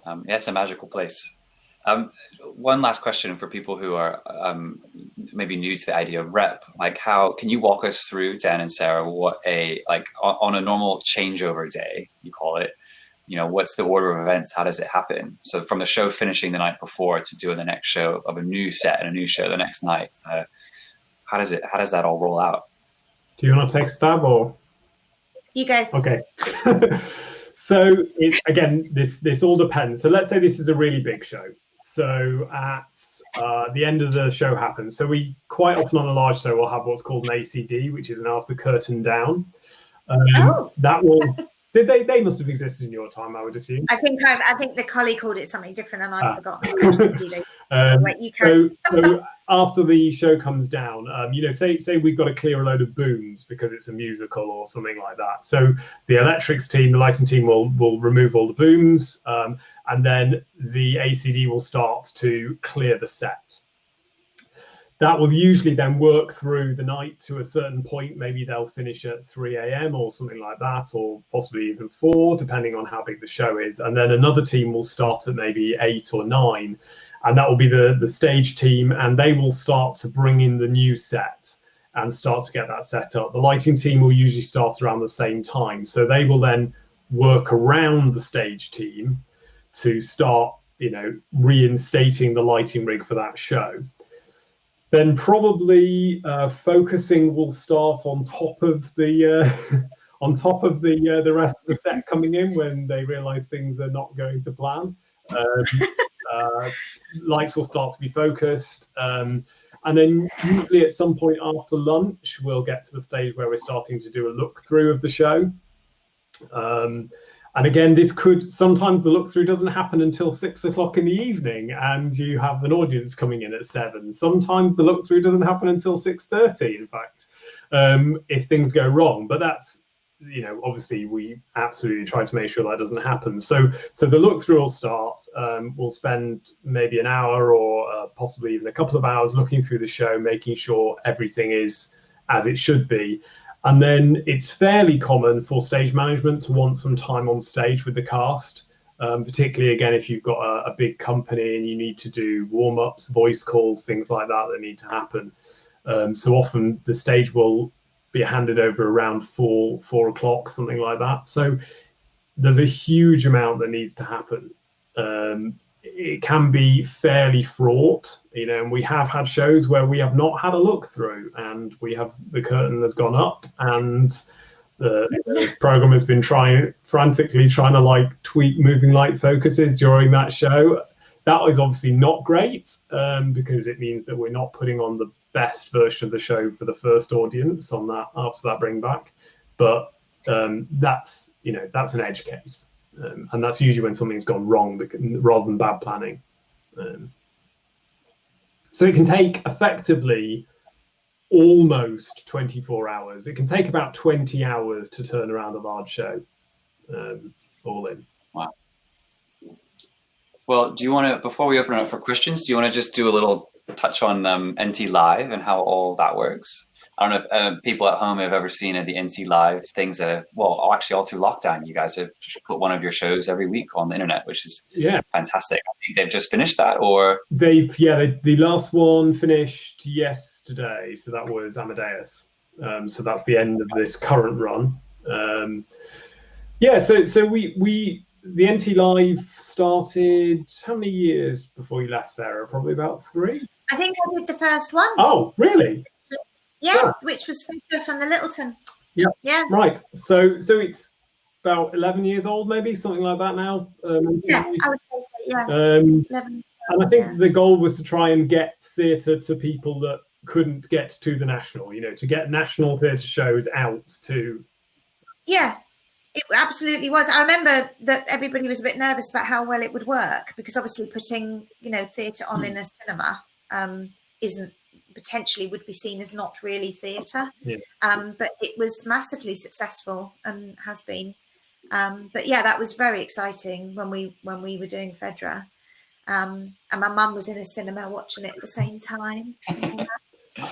Yeah, it's a magical place. One last question for people who are maybe new to the idea of rep. Like, how can you walk us through, Dan and Sarah, what on a normal changeover day, you call it, what's the order of events? How does it happen? So from the show finishing the night before to doing the next show of a new set and a new show the next night, how does that all roll out? Do you want to take a stab or? You go. Okay. So again, this all depends. So let's say this is a really big show. So at the end of the show happens. So we quite often on a large show will have what's called an ACD, which is an after curtain down. That will. Did they must have existed in your time, I would assume. I think the colleague called it something different, and I've forgotten. So after the show comes down, say we've got to clear a load of booms because it's a musical or something like that. So the electrics team, the lighting team will remove all the booms, and then the ACD will start to clear the set. That will usually then work through the night to a certain point. Maybe they'll finish at 3 a.m. or something like that, or possibly even 4, depending on how big the show is. And then another team will start at maybe 8 or 9, and that will be the stage team, and they will start to bring in the new set and start to get that set up. The lighting team will usually start around the same time, so they will then work around the stage team to start, reinstating the lighting rig for that show. Then probably focusing will start on top of the the rest of the set coming in when they realise things are not going to plan. Lights will start to be focused, and then usually at some point after lunch we'll get to the stage where we're starting to do a look through of the show. And again, sometimes the look through doesn't happen until 6 o'clock in the evening, and you have an audience coming in at 7. Sometimes the look through doesn't happen until 6:30. In fact, if things go wrong, but that's obviously we absolutely try to make sure that doesn't happen. So the look through will start. We'll spend maybe an hour or possibly even a couple of hours looking through the show, making sure everything is as it should be. And then it's fairly common for stage management to want some time on stage with the cast, particularly, again, if you've got a big company and you need to do warm-ups, voice calls, things like that need to happen. So often the stage will be handed over around 4 o'clock, something like that. So there's a huge amount that needs to happen. It can be fairly fraught, and we have had shows where we have not had a look through, and the curtain has gone up, and the program has been frantically trying to tweak moving light focuses during that show. That is obviously not great, because it means that we're not putting on the best version of the show for the first audience on that after that bring back. But that's an edge case. And that's usually when something's gone wrong rather than bad planning. So it can take effectively almost 24 hours. It can take about 20 hours to turn around a large show, all in. Wow. Well, do you want to, before we open it up for questions, do you want to just do a little touch on NT Live and how all that works? I don't know if people at home have ever seen the NT Live things that have, actually all through lockdown, you guys have put one of your shows every week on the internet, which is fantastic. I think they've just finished that, or? The last one finished yesterday. So that was Amadeus. So that's the end of this current run. So the NT Live started how many years before you left, Sarah? Probably about 3? I think I did the first one. Oh, really? Yeah, which was from the Littleton. Yeah. Right. So it's about 11 years old, maybe something like that now. I would say so. Yeah. 11. And I think the goal was to try and get theatre to people that couldn't get to the national. To get national theatre shows out to. Yeah, it absolutely was. I remember that everybody was a bit nervous about how well it would work, because obviously putting theatre on in a cinema isn't potentially would be seen as not really theatre. Yeah. But it was massively successful and has been. But yeah, that was very exciting when we were doing Fedra. And my mum was in a cinema watching it at the same time. And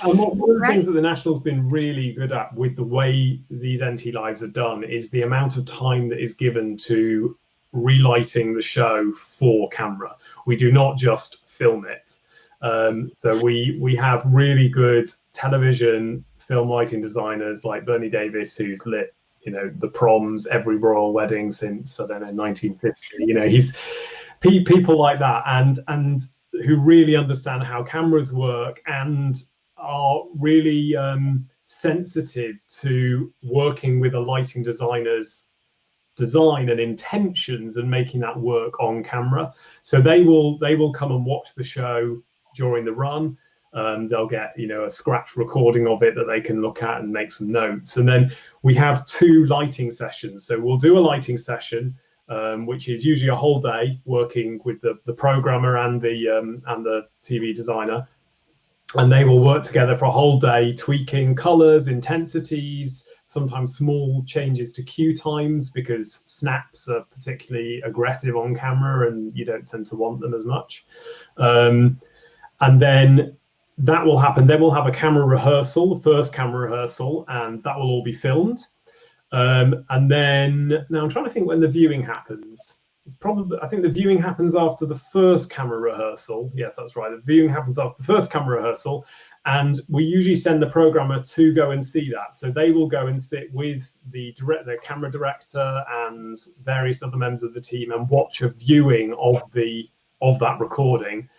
one of the things that the National's been really good at with the way these NT Lives are done is the amount of time that is given to relighting the show for camera. We do not just film it. So we have really good television film lighting designers like Bernie Davis, who's lit, you know, the proms, every royal wedding since, I don't know, 1950. You know, he's people like that, and who really understand how cameras work and are really sensitive to working with a lighting designer's design and intentions and making that work on camera. So they will come and watch the show during the run. They'll get, you know, a scratch recording of it that they can look at and make some notes. And then we have 2 lighting sessions. So we'll do a lighting session, which is usually a whole day working with the programmer and the TV designer. And they will work together for a whole day, tweaking colors, intensities, sometimes small changes to cue times, because snaps are particularly aggressive on camera and you don't tend to want them as much. And then that will happen. Then we'll have a camera rehearsal, the first camera rehearsal, and that will all be filmed. And then, now I'm trying to think when the viewing happens. It's probably, I think the viewing happens after the first camera rehearsal. Yes, that's right. The viewing happens after the first camera rehearsal. And we usually send the programmer to go and see that. So they will go and sit with the camera director and various other members of the team and watch a viewing of that recording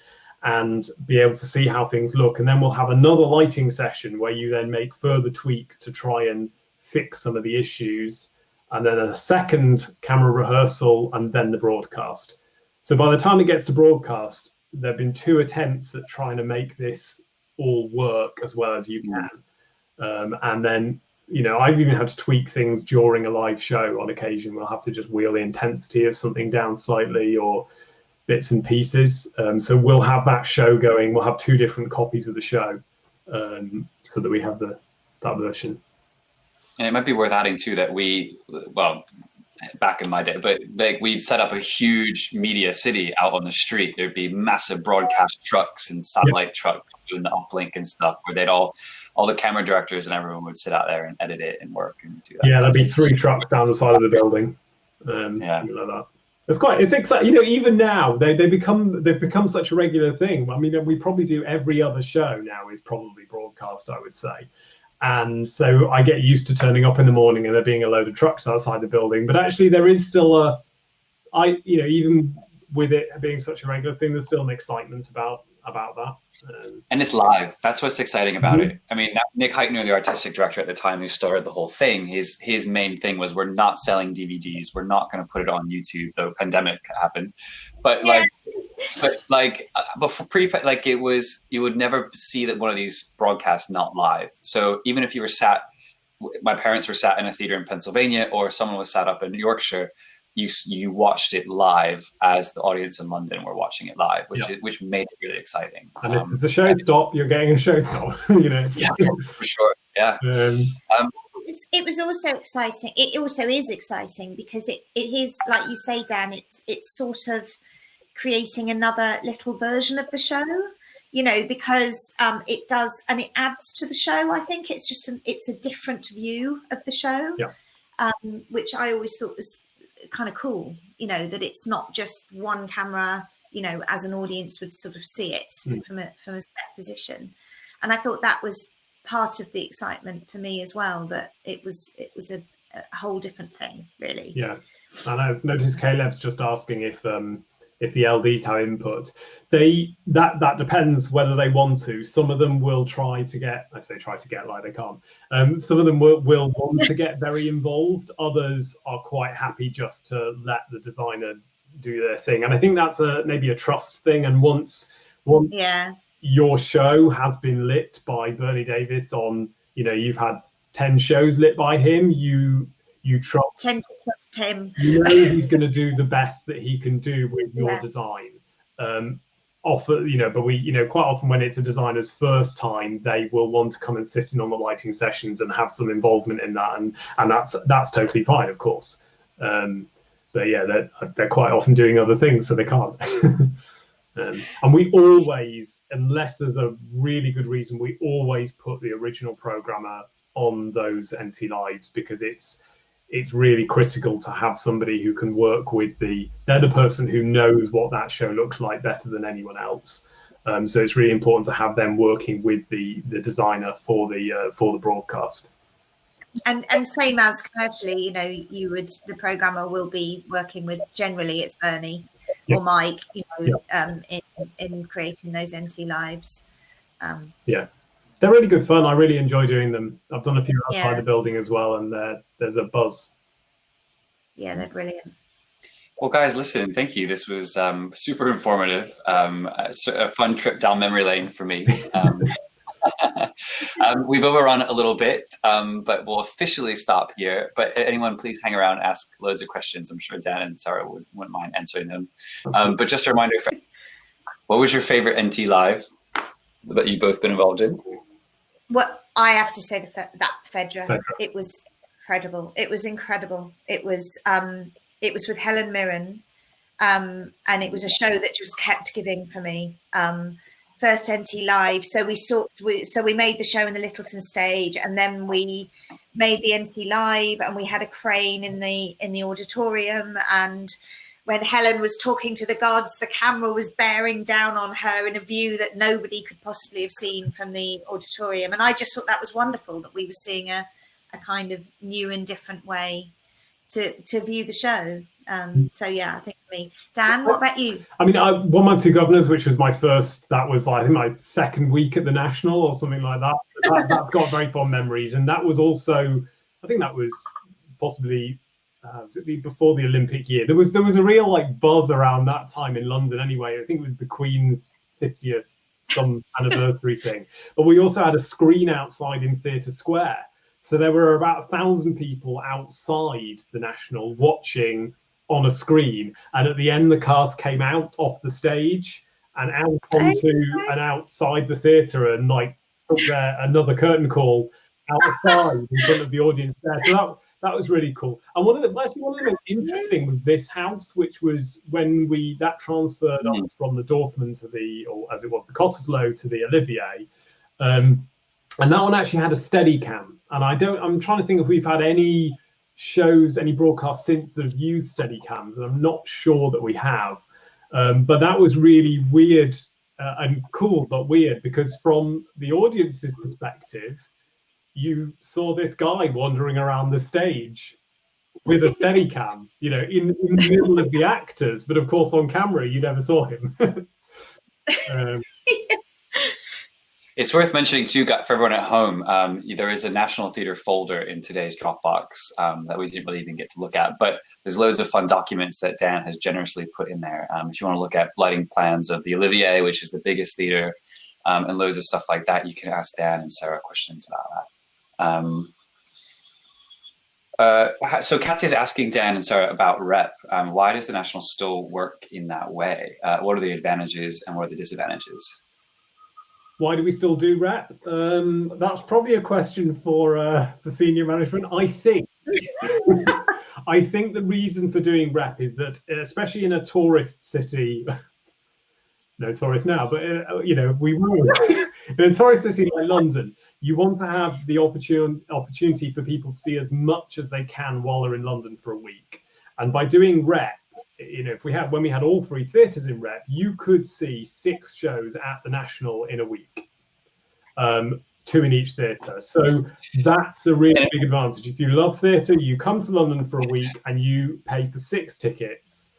and be able to see how things look. And then we'll have another lighting session where you then make further tweaks to try and fix some of the issues, and then a second camera rehearsal, and then the broadcast. So by the time it gets to broadcast, there have been 2 attempts at trying to make this all work as well as you can. And then, you know, I've even had to tweak things during a live show on occasion. We'll have to just wheel the intensity of something down slightly or bits and pieces. So we'll have that show going. We'll have 2 different copies of the show, so that we have that version. And it might be worth adding too that back in my day, but like we'd set up a huge media city out on the street. There'd be massive broadcast trucks and satellite trucks doing the uplink and stuff, where they'd all the camera directors and everyone would sit out there and edit it and work and do that. Yeah, there'd be 3 trucks down the side of the building. Something like that. It's exciting. You know, even now they've become such a regular thing. I mean, we probably do every other show now is probably broadcast, I would say. And so I get used to turning up in the morning and there being a load of trucks outside the building. But actually, there is still even with it being such a regular thing, there's still an excitement about that. And it's live. That's what's exciting about it. I mean, Nick Heitner, the artistic director at the time who started the whole thing, his main thing was, we're not selling DVDs. We're not going to put it on YouTube. The pandemic happened, but before it was, you would never see that one of these broadcasts not live. So even if you were my parents were sat in a theater in Pennsylvania, or someone was sat up in Yorkshire, you watched it live as the audience in London were watching it live, which made it really exciting. And if there's a show stop, you're getting a show stop. You know. Yeah, for sure. Yeah. It was also exciting. It also is exciting because it is, like you say, Dan. It's sort of creating another little version of the show. You know, because it does, and it adds to the show. I think it's a different view of the show, which I always thought was kind of cool, you know, that it's not just one camera, you know, as an audience would sort of see it from a set position. And I thought that was part of the excitement for me as well, that it was a whole different thing, really. Yeah. And I noticed Caleb's just asking if the LDs have input. That depends whether they want to. Some of them will try to get, like they can't. Some of them will want to get very involved. Others are quite happy just to let the designer do their thing. And I think that's maybe a trust thing. And once your show has been lit by Bernie Davis on, you know, you've had 10 shows lit by him, you trust him. You know he's going to do the best that he can do with your design. often, but we, quite often when it's a designer's first time, they will want to come and sit in on the lighting sessions and have some involvement in that, and that's totally fine, of course. But yeah, they're quite often doing other things, so they can't. And we always, unless there's a really good reason, we always put the original programmer on those NT Lives, because it's really critical to have somebody who can work with they're the person who knows what that show looks like better than anyone else. So it's really important to have them working with the designer for the broadcast. And same as commercially, the programmer will be working with, generally it's Ernie or Mike, in creating those NT Lives. They're really good fun. I really enjoy doing them. I've done a few outside the building as well, and there's a buzz. Yeah, they're brilliant. Well, guys, listen, thank you. This was super informative. A fun trip down memory lane for me. We've overrun a little bit, but we'll officially stop here. But anyone, please hang around, ask loads of questions. I'm sure Dan and Sarah wouldn't mind answering them. But just a reminder, what was your favorite NT Live that you've both been involved in? Well, I have to say that Fedra. It was incredible. It was incredible. It was with Helen Mirren, and it was a show that just kept giving for me. First NT Live, so we made the show in the Littleton stage, and then we made the NT Live, and we had a crane in the auditorium, and when Helen was talking to the gods, the camera was bearing down on her in a view that nobody could possibly have seen from the auditorium. And I just thought that was wonderful, that we were seeing a kind of new and different way to view the show. So yeah, I think for me. Dan, what about you? I mean, I won my two governors, which was my first. That was, I think, my second week at the National or something like that. That's got very fond memories, and that was also, I think that was possibly before the Olympic year. There was a real buzz around that time in London. Anyway, I think it was the Queen's 50th some anniversary thing. But we also had a screen outside in Theatre Square, so there were about 1,000 people outside the National watching on a screen, and at the end the cast came out off the stage and out onto and outside the theatre, and took another curtain call outside in front of the audience there. So that was really cool. And one of the most interesting was this house, which was when that transferred on from the Dorfman to or as it was, the Cottesloe to the Olivier. And that one actually had a Steadicam. And I'm trying to think if we've had any broadcasts since that have used Steadicams, and I'm not sure that we have. But that was really weird and cool, but weird, because from the audience's perspective, you saw this guy wandering around the stage with a Steadicam, in the middle of the actors, but of course on camera you never saw him. It's worth mentioning too, for everyone at home, there is a National Theatre folder in today's Dropbox that we didn't really even get to look at, but there's loads of fun documents that Dan has generously put in there. If you want to look at lighting plans of the Olivier, which is the biggest theatre, and loads of stuff like that, you can ask Dan and Sarah questions about that. So Katya's asking Dan and Sarah about rep. Why does the National still work in that way? What are the advantages and what are the disadvantages? Why do we still do rep? That's probably a question for senior management. I think I think the reason for doing rep is that, especially in a tourist city, no tourists now, but we will in a tourist city like London, you want to have the opportunity for people to see as much as they can while they're in London for a week. And by doing rep, when we had all three theatres in rep, you could see 6 shows at the National in a week, 2 in each theatre. So that's a really big advantage. If you love theatre, you come to London for a week and you pay for 6 tickets.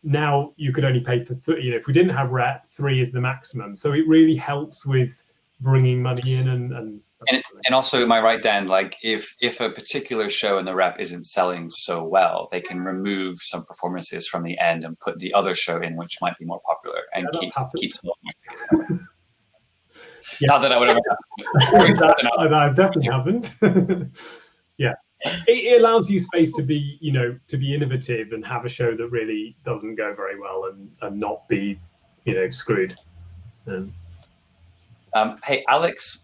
Now you could only pay for if we didn't have rep, 3 is the maximum. So it really helps with bringing money in and also, am I right, Dan? If a particular show in the rep isn't selling so well, they can remove some performances from the end and put the other show in, which might be more popular, and keep selling. Not that I would ever happen. That definitely happened. Yeah, it allows you space to be innovative and have a show that really doesn't go very well and not be screwed. Hey, Alex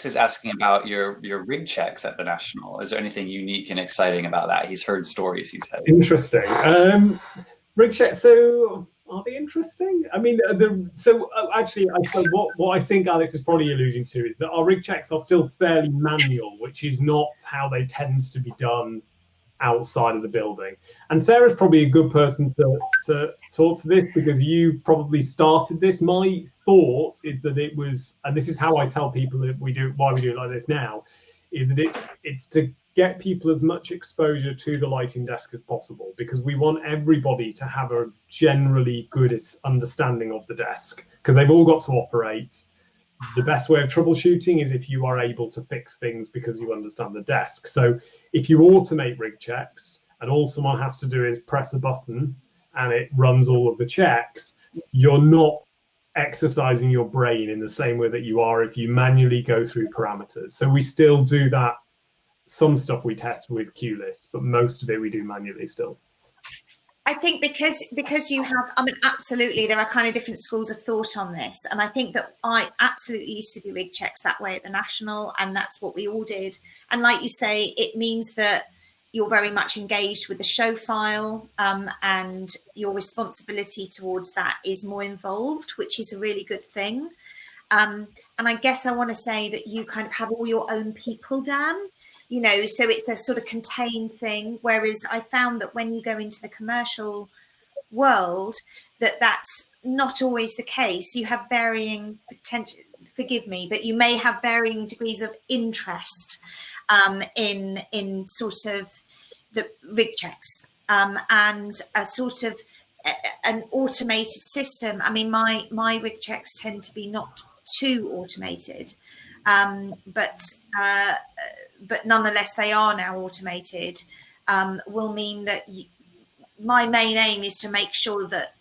is asking about your rig checks at the National. Is there anything unique and exciting about that? He's heard stories, he says. Interesting. Rig checks, so are they interesting? I mean, actually, what I think Alex is probably alluding to is that our rig checks are still fairly manual, which is not how they tend to be done outside of the building. And Sarah's probably a good person to talk to this, because you probably started this. My thought is that it was, and this is how I tell people that why we do it like this now, is that it's to get people as much exposure to the lighting desk as possible, because we want everybody to have a generally good understanding of the desk, because they've all got to operate. The best way of troubleshooting is if you are able to fix things because you understand the desk. So if you automate rig checks and all someone has to do is press a button and it runs all of the checks, you're not exercising your brain in the same way that you are if you manually go through parameters. So we still do that. Some stuff we test with queue lists, but most of it we do manually still. I think because you have, I mean, absolutely, there are kind of different schools of thought on this. And I think that I absolutely used to do rig checks that way at the National, and that's what we all did. And like you say, it means that you're very much engaged with the show file, and your responsibility towards that is more involved, which is a really good thing. And I guess I want to say that you kind of have all your own people, Dan. So it's a sort of contained thing. Whereas I found that when you go into the commercial world, that's not always the case. You have varying potential, forgive me, but you may have varying degrees of interest in sort of the rig checks, and a sort of an automated system. I mean, my rig checks tend to be not too automated, but nonetheless they are now automated, will mean that my main aim is to make sure that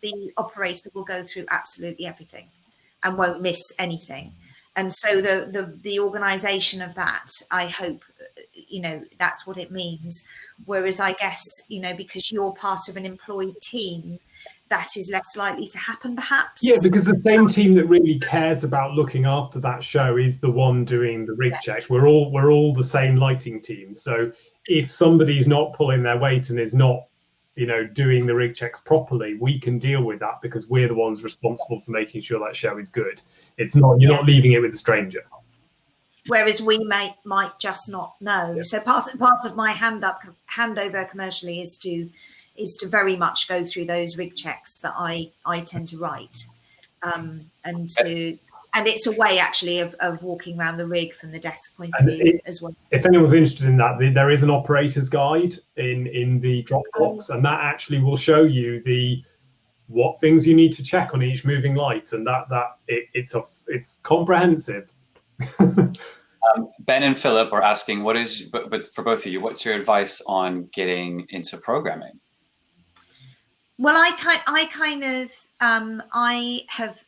the operator will go through absolutely everything and won't miss anything. And so the organization of that, I hope, that's what it means. Whereas I guess, because you're part of an employed team, that is less likely to happen, perhaps. Yeah, because the same team that really cares about looking after that show is the one doing the rig checks. We're all the same lighting team. So if somebody's not pulling their weight and is not, doing the rig checks properly, we can deal with that because we're the ones responsible for making sure that show is good. It's not, you're not leaving it with a stranger. Whereas we might just not know. Yeah. So part of my handover commercially is to very much go through those rig checks that I tend to write, and it's a way actually of walking around the rig from the desk point of view as well. If anyone's interested in that, there is an operator's guide in the Dropbox, and that actually will show you what things you need to check on each moving light, and it's comprehensive. Ben and Philip are asking, but for both of you, what's your advice on getting into programming? Well, I have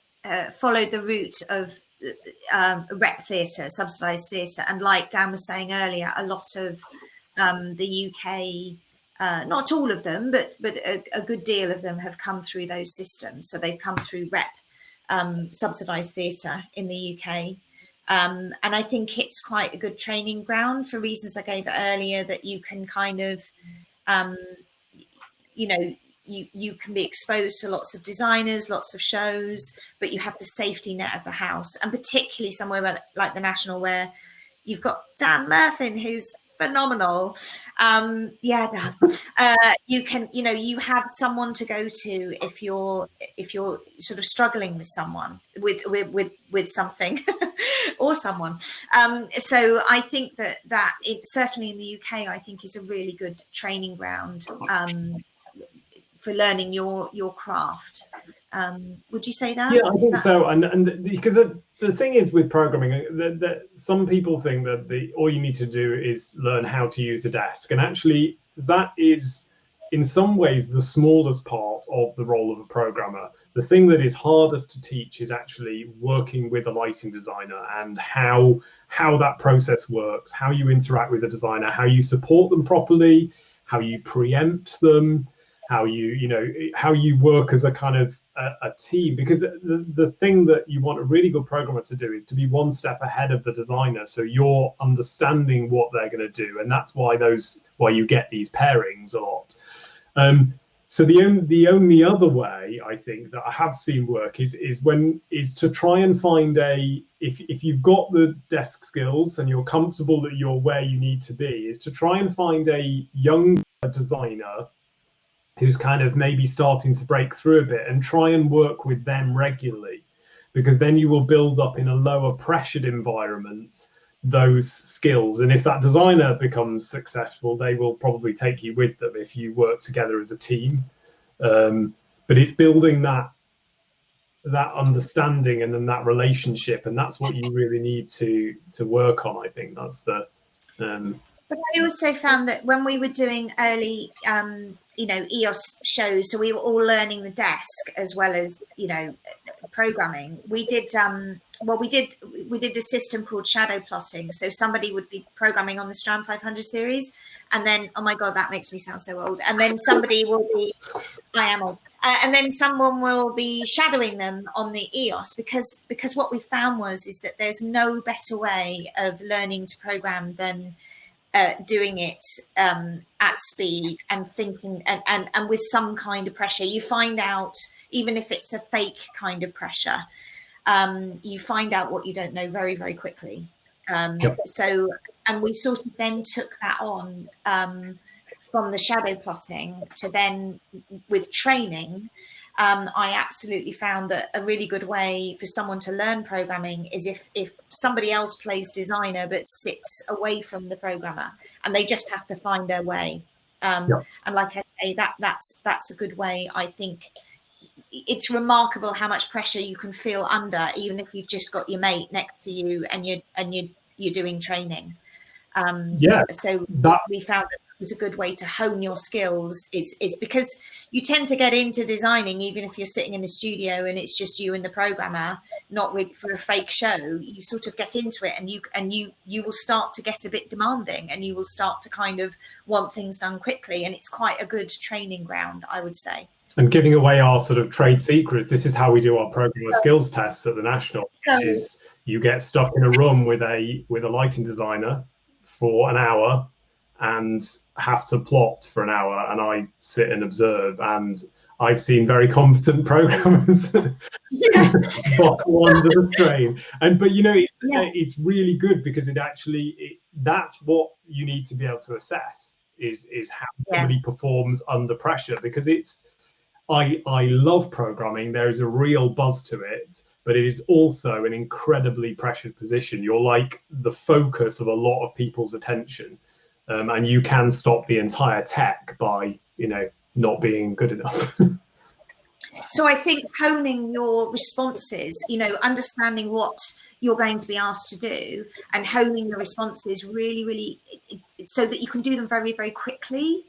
followed the route of rep theatre, subsidised theatre, and like Dan was saying earlier, a lot of the UK, not all of them, but a good deal of them have come through those systems. So they've come through rep subsidised theatre in the UK. And I think it's quite a good training ground for reasons I gave earlier, that you can kind of, you can be exposed to lots of designers, lots of shows, but you have the safety net of the house, and particularly somewhere like the National, where you've got Dan Murphin, who's phenomenal. Dan, you can, you have someone to go to if you're sort of struggling with someone, with something or someone. So I think that it certainly in the UK, I think is a really good training ground for learning your craft. Would you say that? Yeah, I think so. And because the thing is with programming, that some people think that all you need to do is learn how to use a desk, and actually that is in some ways the smallest part of the role of a programmer. The thing that is hardest to teach is actually working with a lighting designer, and how that process works, how you interact with a designer, how you support them properly, how you preempt them, how you work as a kind of a team, because the thing that you want a really good programmer to do is to be one step ahead of the designer, so you're understanding what they're going to do, and that's why you get these pairings a lot. So the only other way I think that I have seen work is to try and find if you've got the desk skills and you're comfortable that you're where you need to be, is to try and find a young designer who's kind of maybe starting to break through a bit, and try and work with them regularly, because then you will build up in a lower pressured environment those skills. And if that designer becomes successful, they will probably take you with them if you work together as a team. But it's building that understanding and then that relationship, and that's what you really need to work on. I think that's the But I also found that when we were doing early EOS shows, so we were all learning the desk as well as programming. We did we did a system called shadow plotting. So somebody would be programming on the Strand 500 series, and then, oh my god, that makes me sound so old, and then somebody will be I am old, and then someone will be shadowing them on the EOS, because what we found is that there's no better way of learning to program than doing it at speed and thinking and with some kind of pressure. You find out, even if it's a fake kind of pressure, you find out what you don't know very, very quickly. So, and we sort of then took that on from the shadow plotting to then with training. I absolutely found that a really good way for someone to learn programming is if somebody else plays designer but sits away from the programmer, and they just have to find their way. And like I say, that's a good way. I think it's remarkable how much pressure you can feel under, even if you've just got your mate next to you and you're doing training. So we found that was a good way to hone your skills, is because you tend to get into designing even if you're sitting in the studio and it's just you and the programmer, not really for a fake show. You sort of get into it, and you will start to get a bit demanding, and you will start to kind of want things done quickly, and it's quite a good training ground, I would say. And giving away our sort of trade secrets, this is how we do our programmer skills tests at the National, which is you get stuck in a room with a lighting designer for an hour and have to plot for an hour, and I sit and observe, and I've seen very competent programmers buckle under the strain. But it's really good, because that's what you need to be able to assess is how somebody performs under pressure, because I love programming. There is a real buzz to it, but it is also an incredibly pressured position. You're like the focus of a lot of people's attention. And you can stop the entire tech by, not being good enough. So I think honing your responses, understanding what you're going to be asked to do, and honing the responses really, really, so that you can do them very, very quickly,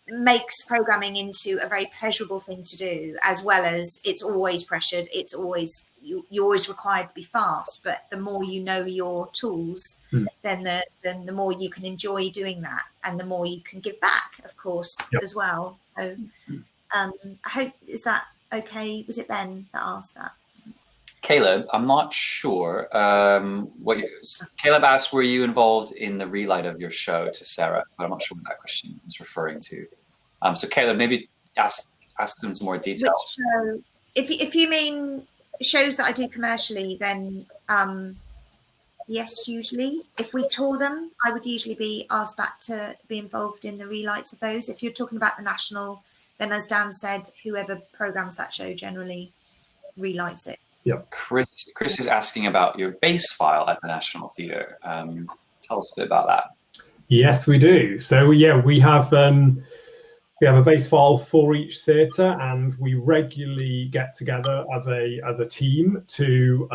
makes programming into a very pleasurable thing to do, as well as it's always pressured. It's always, you're always required to be fast, but the more you know your tools, then the more you can enjoy doing that, and the more you can give back, of course, as well. So I hope, is that okay? Was it Ben that asked that? Caleb, I'm not sure. Caleb asked, were you involved in the relight of your show to Sarah? But I'm not sure what that question is referring to. So Caleb, maybe ask them some more detail. If you mean shows that I do commercially, then yes, usually. If we tour them, I would usually be asked back to be involved in the relights of those. If you're talking about the National, then as Dan said, whoever programs that show generally relights it. Yeah. Chris is asking about your bass file at the National Theatre. Tell us a bit about that. Yes, we do. So we have a bass file for each theatre, and we regularly get together as a team to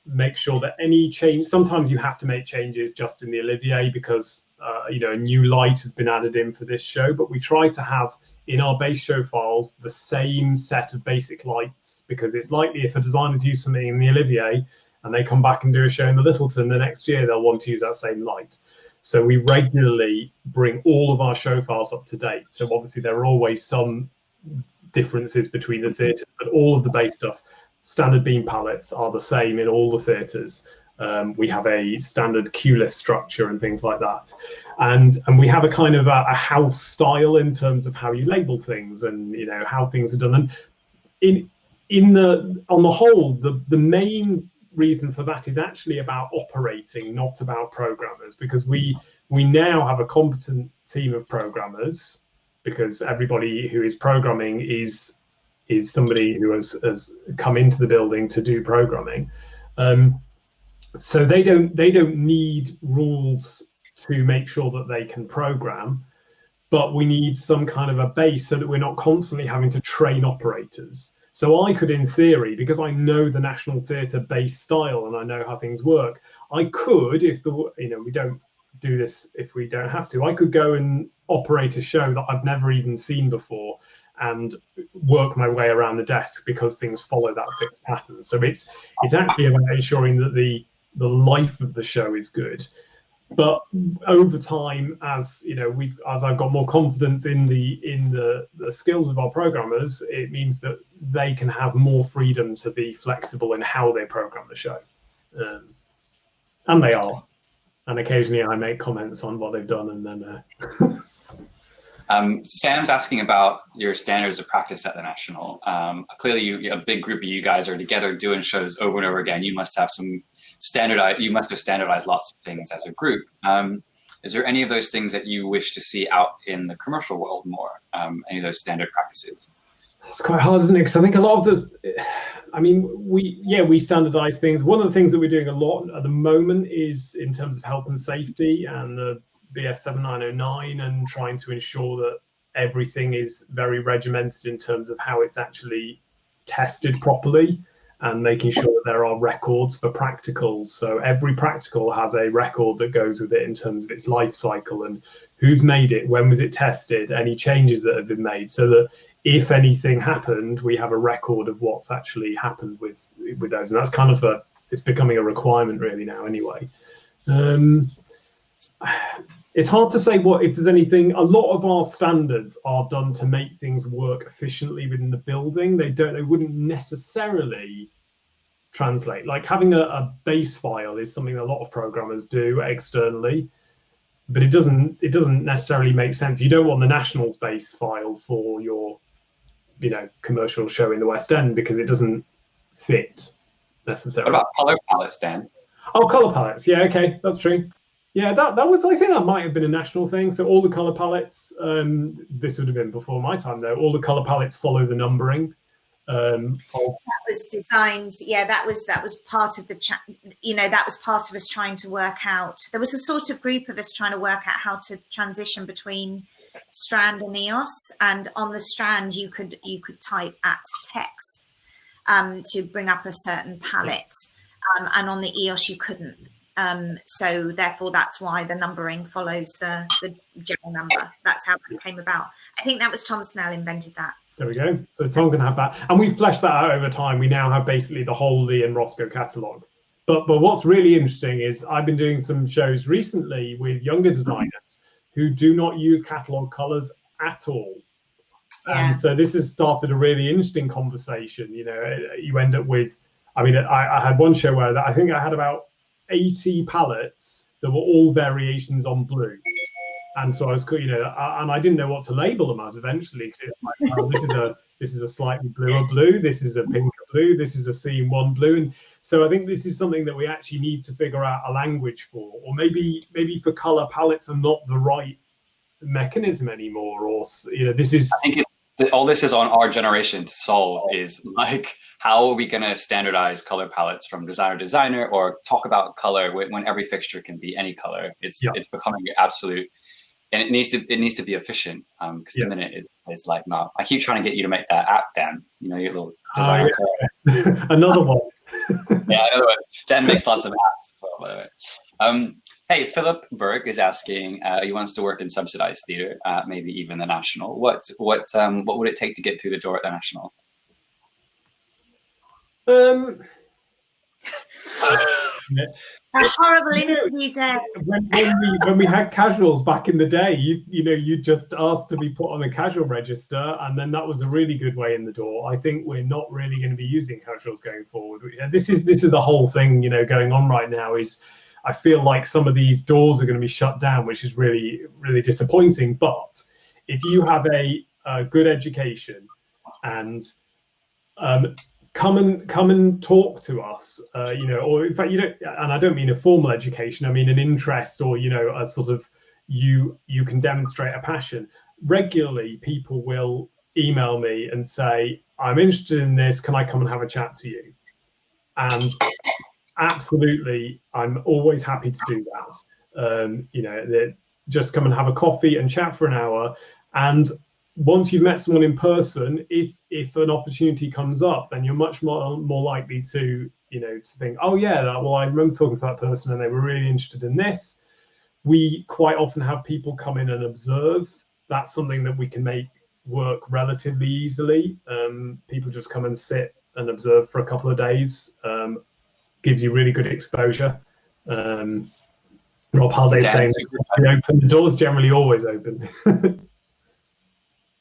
make sure that any change. Sometimes you have to make changes just in the Olivier because a new light has been added in for this show, but we try to have in our base show files the same set of basic lights, because it's likely if a designer's used something in the Olivier and they come back and do a show in the Littleton the next year, they'll want to use that same light. So we regularly bring all of our show files up to date. So obviously there are always some differences between the theatres, but all of the base stuff, standard beam palettes are the same in all the theatres. We have a standard cue list structure and things like that, and we have a kind of a house style in terms of how you label things and how things are done. And on the whole, the main reason for that is actually about operating, not about programmers, because we now have a competent team of programmers, because everybody who is programming is somebody who has come into the building to do programming. So they don't need rules to make sure that they can program, but we need some kind of a base so that we're not constantly having to train operators. So I could, in theory, because I know the National Theatre base style and I know how things work, I could, if we don't do this if we don't have to, I could go and operate a show that I've never even seen before and work my way around the desk because things follow that fixed pattern. So it's actually about ensuring that the life of the show is good. But over time, as I've got more confidence in the skills of our programmers, it means that they can have more freedom to be flexible in how they program the show, and they are. And occasionally, I make comments on what they've done, and then. Sam's asking about your standards of practice at the National. Clearly, a big group of you guys are together doing shows over and over again. You must have standardized lots of things as a group. Is there any of those things that you wish to see out in the commercial world more? Any of those standard practices? It's quite hard, isn't it? Because I think a lot of this, we standardize things. One of the things that we're doing a lot at the moment is in terms of health and safety and the BS 7909, and trying to ensure that everything is very regimented in terms of how it's actually tested properly, and making sure that there are records for practicals. So every practical has a record that goes with it in terms of its life cycle and who's made it, when was it tested, any changes that have been made, so that if anything happened, we have a record of what's actually happened with those. And that's kind of it's becoming a requirement really now anyway. It's hard to say if there's anything. A lot of our standards are done to make things work efficiently within the building. They wouldn't necessarily translate. Like having a base file is something a lot of programmers do externally, but it doesn't necessarily make sense. You don't want the National's base file for your commercial show in the West End because it doesn't fit necessarily. What about color palettes, Dan? Oh, color palettes. Yeah, okay, that's true. Yeah, that was, I think that might have been a National thing. So all the color palettes, this would have been before my time though, all the color palettes follow the numbering. That was designed, that was part of that was part of us trying to work out. There was a sort of group of us trying to work out how to transition between Strand and EOS, and on the Strand you could type at text to bring up a certain palette, and on the EOS you couldn't. So therefore that's why the numbering follows the general number. That's how it came about. I think that was Tom Snell invented that. There we go. So Tom can have that, and we've fleshed that out over time. We now have basically the whole Lee and Roscoe catalogue. But what's really interesting is I've been doing some shows recently with younger designers who do not use catalogue colours at all. Yeah. And so this has started a really interesting conversation. You end up with, I had one show where I think I had about 80 palettes that were all variations on blue. And so I was, and I didn't know what to label them as eventually. Cause it's like, oh, this is a slightly bluer blue. This is a pinker blue. This is a C1 blue. And so I think this is something that we actually need to figure out a language for, or maybe for color palettes are not the right mechanism anymore. Or this is. I think all this is on our generation to solve. Is like, how are we going to standardize color palettes from designer to designer, or talk about color when every fixture can be any color? It's becoming absolute. And it needs to be efficient, because the minute is like, no. I keep trying to get you to make that app, Dan. Your little design. Another one. Yeah, another one. Dan makes lots of apps as well, by the way. Hey, Philip Berg is asking. He wants to work in subsidized theatre, maybe even the National. What would it take to get through the door at the National? A horrible interview day. When we had casuals back in the day, you just asked to be put on the casual register, and then that was a really good way in the door. I think we're not really going to be using casuals going forward. This is the whole thing, going on right now. Is I feel like some of these doors are going to be shut down, which is really, really disappointing. But if you have a good education and come and talk to us, or in fact, and I don't mean a formal education, I mean an interest, or a sort of you can demonstrate a passion. Regularly, people will email me and say, I'm interested in this, can I come and have a chat to you? And absolutely, I'm always happy to do that. Just come and have a coffee and chat for an hour. And once you've met someone in person, if an opportunity comes up, then you're much more likely to think, oh yeah, well, I remember talking to that person and they were really interested in this. We quite often have people come in and observe. That's something that we can make work relatively easily. People just come and sit and observe for a couple of days. Gives you really good exposure. Rob Halday's saying the door's generally always open.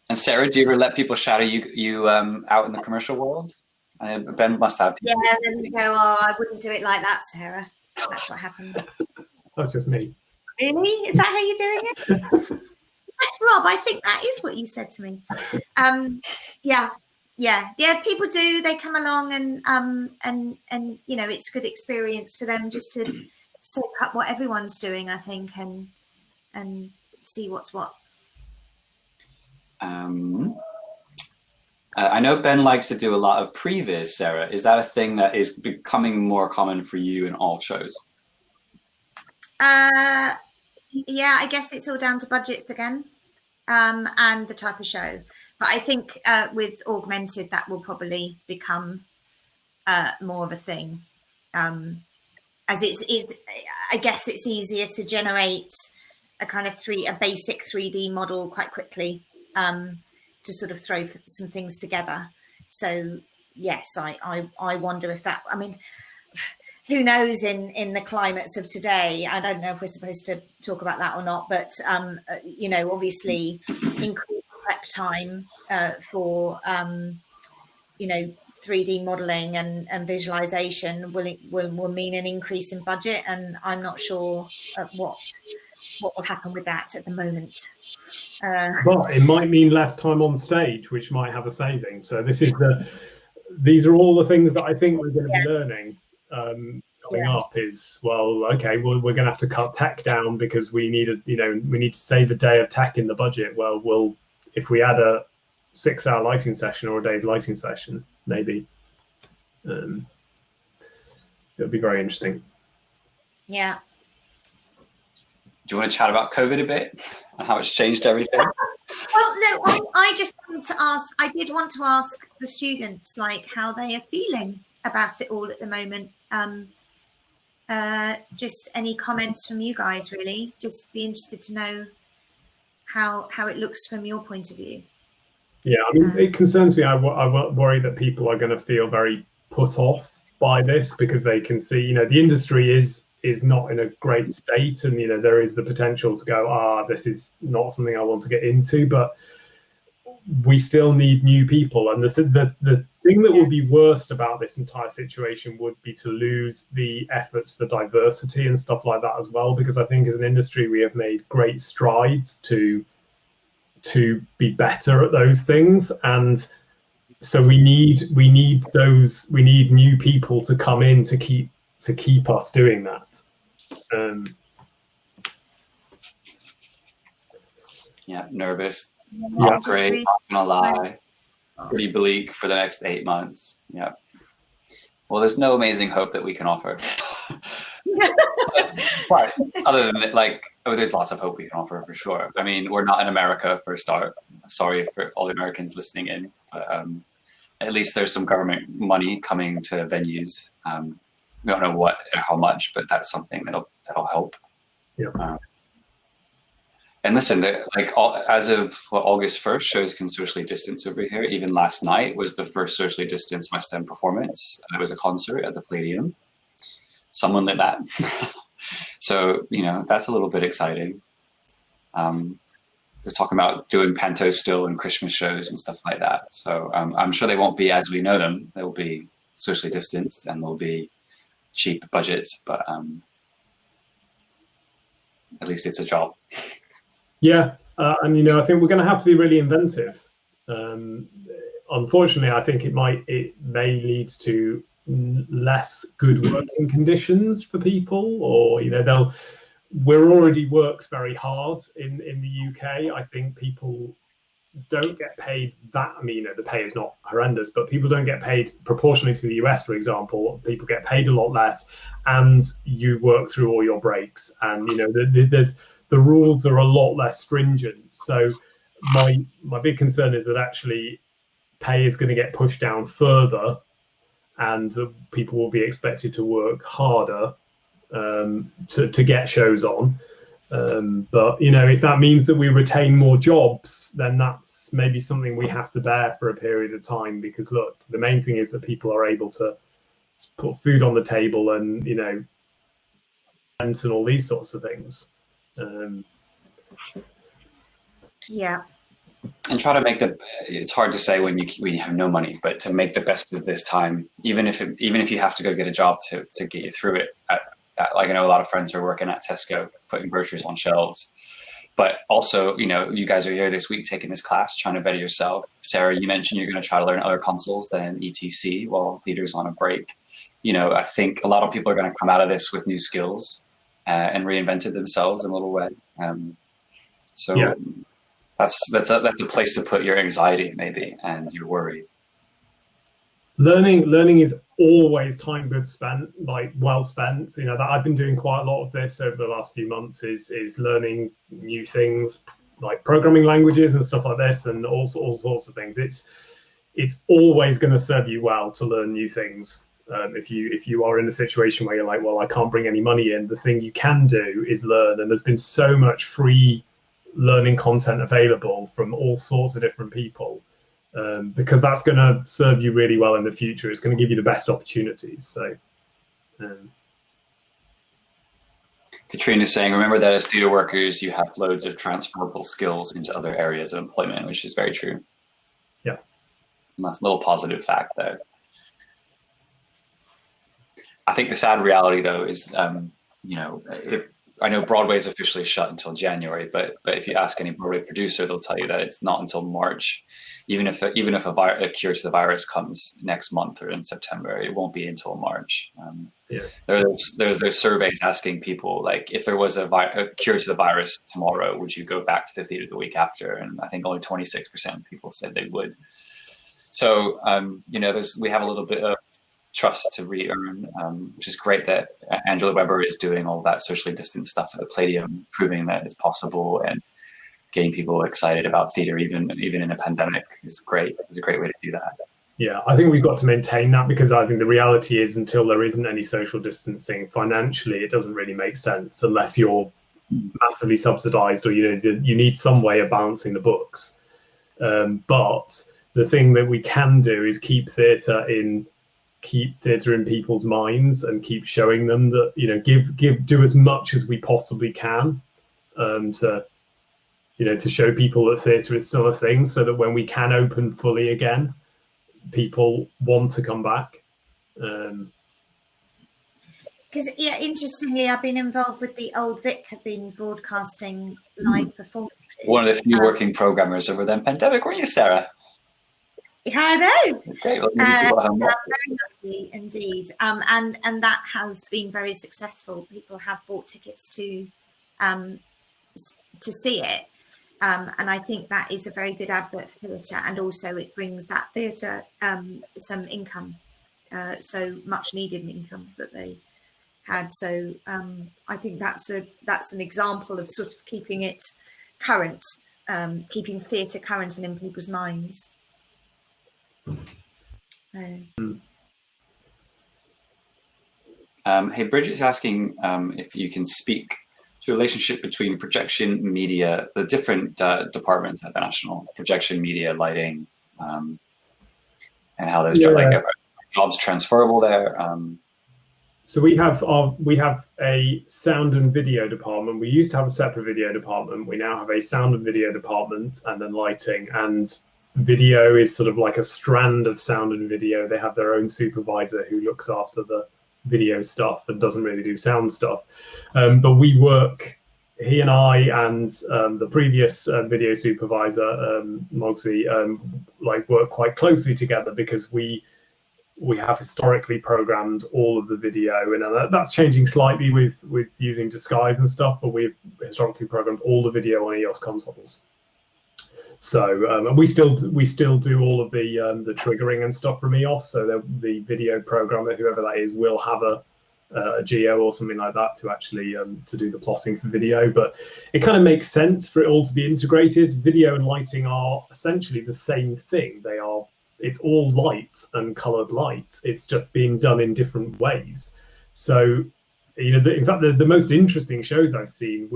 And Sarah, do you ever let people shadow you out in the commercial world? Ben must have. Yeah, then you go, oh, I wouldn't do it like that, Sarah. That's what happened. That's just me. Really? Is that how you're doing it? Rob, I think that is what you said to me. Yeah. People do. They come along and it's a good experience for them just to soak up what everyone's doing, I think, and see what's what. I know Ben likes to do a lot of previs, Sarah. Is that a thing that is becoming more common for you in all shows? Yeah, I guess it's all down to budgets again, and the type of show. But I think with augmented, that will probably become more of a thing, as I guess it's easier to generate a basic 3D model quite quickly. To sort of throw some things together. So yes, I wonder if that, I mean, who knows in the climates of today, I don't know if we're supposed to talk about that or not, but obviously increased prep time for 3D modeling and visualization will mean an increase in budget, and I'm not sure what will happen with that at the moment. But it might mean less time on stage, which might have a saving. So these are all the things that I think we're going to be learning coming up. Is we're going to have to cut tech down because we need to save a day of tech in the budget. Well, if we add a 6-hour lighting session or a day's lighting session, maybe it'll be very interesting. Yeah. Do you want to chat about COVID a bit and how it's changed everything? Well, no, I just wanted to ask, I did want to ask the students, how they are feeling about it all at the moment. Just any comments from you guys, really. Just be interested to know how it looks from your point of view. Yeah, I mean, it concerns me. I worry that people are going to feel very put off by this because they can see, the industry is not in a great state, and there is the potential to go, this is not something I want to get into, but we still need new people. And the thing that would be worst about this entire situation would be to lose the efforts for diversity and stuff like that as well, because I think as an industry we have made great strides to be better at those things, and so we need new people to come in to keep us doing that. Yeah, nervous. Yeah, great. Not gonna lie, pretty bleak for the next 8 months. Yeah. Well, there's no amazing hope that we can offer. But other than that, there's lots of hope we can offer for sure. I mean, we're not in America for a start. Sorry for all the Americans listening in, but at least there's some government money coming to venues. We don't know how much, but that's something that'll help. Yeah. And listen, as of August 1st, shows can socially distance over here. Even last night was the first socially distanced West End performance. It was a concert at the Palladium. someone like that. So, you know, that's a little bit exciting. Just talking about doing panto still and Christmas shows and stuff like that. So I'm sure they won't be as we know them. They'll be socially distanced and they'll be cheap budgets, but at least it's a job. Yeah, and you know, I think we're going to have to be really inventive. Unfortunately, I think it may lead to less good working conditions for people, or you know, we're already worked very hard in the UK. I think people don't get paid that. I mean, you know, the pay is not horrendous, but people don't get paid proportionally to the US, for example. People get paid a lot less, and you work through all your breaks. And you know, the rules are a lot less stringent. So my big concern is that actually pay is going to get pushed down further, and people will be expected to work harder to get shows on. But you know, if that means that we retain more jobs, then that's maybe something we have to bear for a period of time, because look, the main thing is that people are able to put food on the table and, you know, and all these sorts of things. Yeah. And try to make it's hard to say when you have no money, but to make the best of this time, even if you have to go get a job to get you through it. Like I know a lot of friends are working at Tesco, putting groceries on shelves, but also, you know, you guys are here this week taking this class, trying to better yourself. Sarah, you mentioned you're going to try to learn other consoles than ETC while theater's on a break. You know, I think a lot of people are going to come out of this with new skills and reinvented themselves in a little way. So yeah. That's a place to put your anxiety maybe and your worry. Learning is always time good spent, like well spent. You know, that I've been doing quite a lot of this over the last few months is learning new things like programming languages and stuff like this, and all sorts of things. It's always going to serve you well to learn new things. If you are in a situation where you're like, well, I can't bring any money in, the thing you can do is learn. And there's been so much free learning content available from all sorts of different people. Because that's going to serve you really well in the future. It's going to give you the best opportunities. So, Katrina is saying, remember that as theatre workers, you have loads of transferable skills into other areas of employment, which is very true. Yeah, and that's a little positive fact there. I think the sad reality, though, is, you know, I know Broadway's officially shut until January, but if you ask any Broadway producer, they'll tell you that it's not until March. Even if a cure to the virus comes next month or in September, it won't be until March. Yeah. There's surveys asking people, like, if there was a cure to the virus tomorrow, would you go back to the theater the week after? And I think only 26% of people said they would. So, you know, we have a little bit of trust to re-earn, which is great that Angela Weber is doing all that socially distant stuff at the Palladium, proving that it's possible and getting people excited about theater even in a pandemic is great. It's a great way to do that. Yeah, I think we've got to maintain that, because I think the reality is until there isn't any social distancing, financially it doesn't really make sense unless you're massively subsidized, or you know, you need some way of balancing the books. But the thing that we can do is keep theatre in people's minds and keep showing them that, you know, do as much as we possibly can to show people that theatre is still a thing, so that when we can open fully again, people want to come back. Because yeah, interestingly, I've been involved with the Old Vic, have been broadcasting live performances. One of the few working programmers over the pandemic, weren't you, Sarah? Yeah, I know. Okay, well, I'm very lucky indeed, and that has been very successful. People have bought tickets to see it, and I think that is a very good advert for theatre, and also it brings that theatre some income, so much needed income that they had. So I think that's an example of sort of keeping it current, keeping theatre current and in people's minds. Hey, Bridget's asking if you can speak to the relationship between projection, media, the different departments at the National, projection, media, lighting, and how those jobs transferable there. So we have a sound and video department. We used to have a separate video department. We now have a sound and video department, and then lighting. And video is sort of like a strand of sound and video. They have their own supervisor who looks after the video stuff and doesn't really do sound stuff. But we work, he and I and the previous video supervisor, Mogsy, like work quite closely together because we have historically programmed all of the video, and that's changing slightly with using Disguise and stuff, but we've historically programmed all the video on EOS consoles. So and we still do all of the triggering and stuff from EOS. So the video programmer, whoever that is, will have a geo or something like that to actually to do the plotting for video. But it kind of makes sense for it all to be integrated. Video and lighting are essentially the same thing. It's all light and colored light. It's just being done in different ways. So, you know, in fact, the most interesting shows I've seen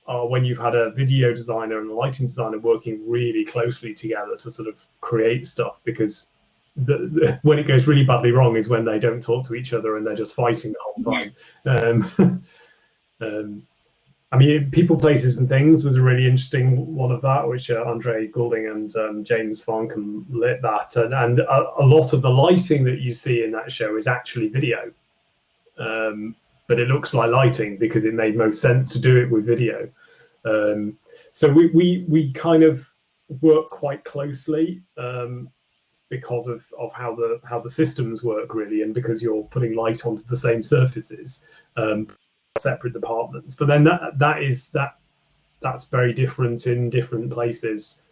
are when you've had a video designer and a lighting designer working really closely together to sort of create stuff, because when it goes really badly wrong is when they don't talk to each other and they're just fighting the whole time. I mean, People, Places and Things was a really interesting one of that, which Andre Goulding and James Farncombe lit that. And a lot of the lighting that you see in that show is actually video. But it looks like lighting because it made most sense to do it with video. So we kind of work quite closely because of how the systems work, really, and because you're putting light onto the same surfaces. Separate departments, but then that's very different in different places.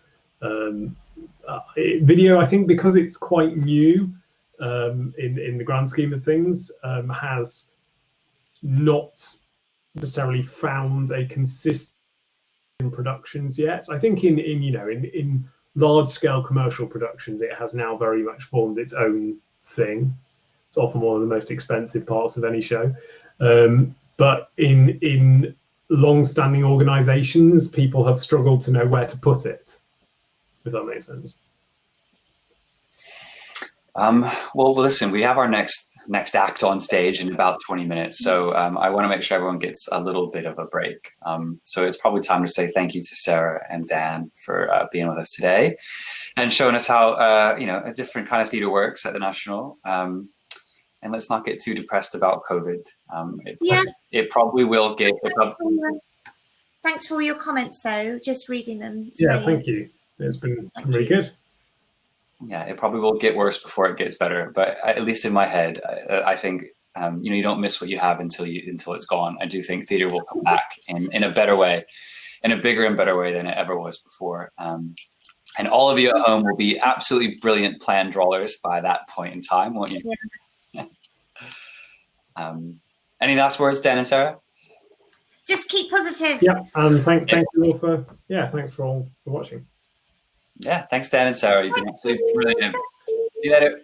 Video, I think, because it's quite new in the grand scheme of things, has not necessarily found a consistent productions yet. I think in large scale commercial productions, it has now very much formed its own thing. It's often one of the most expensive parts of any show. But in long-standing organizations, people have struggled to know where to put it, if that makes sense. Well, listen, we have our next act on stage in about 20 minutes. So I want to make sure everyone gets a little bit of a break. So it's probably time to say thank you to Sarah and Dan for being with us today and showing us how, a different kind of theater works at the National. And let's not get too depressed about COVID. It probably will get... Thanks for all your comments, though. Just reading them. Thank you. It's been really good. Yeah, it probably will get worse before it gets better. But at least in my head, I think, you don't miss what you have until it's gone. I do think theater will come back in a better way, in a bigger and better way than it ever was before. And all of you at home will be absolutely brilliant plan drawers by that point in time, won't you? Yeah. Any last words, Dan and Sarah? Just keep positive. Yeah, thank you all thanks for watching. Yeah, thanks, Dan and Sarah. You've been absolutely brilliant. See you later.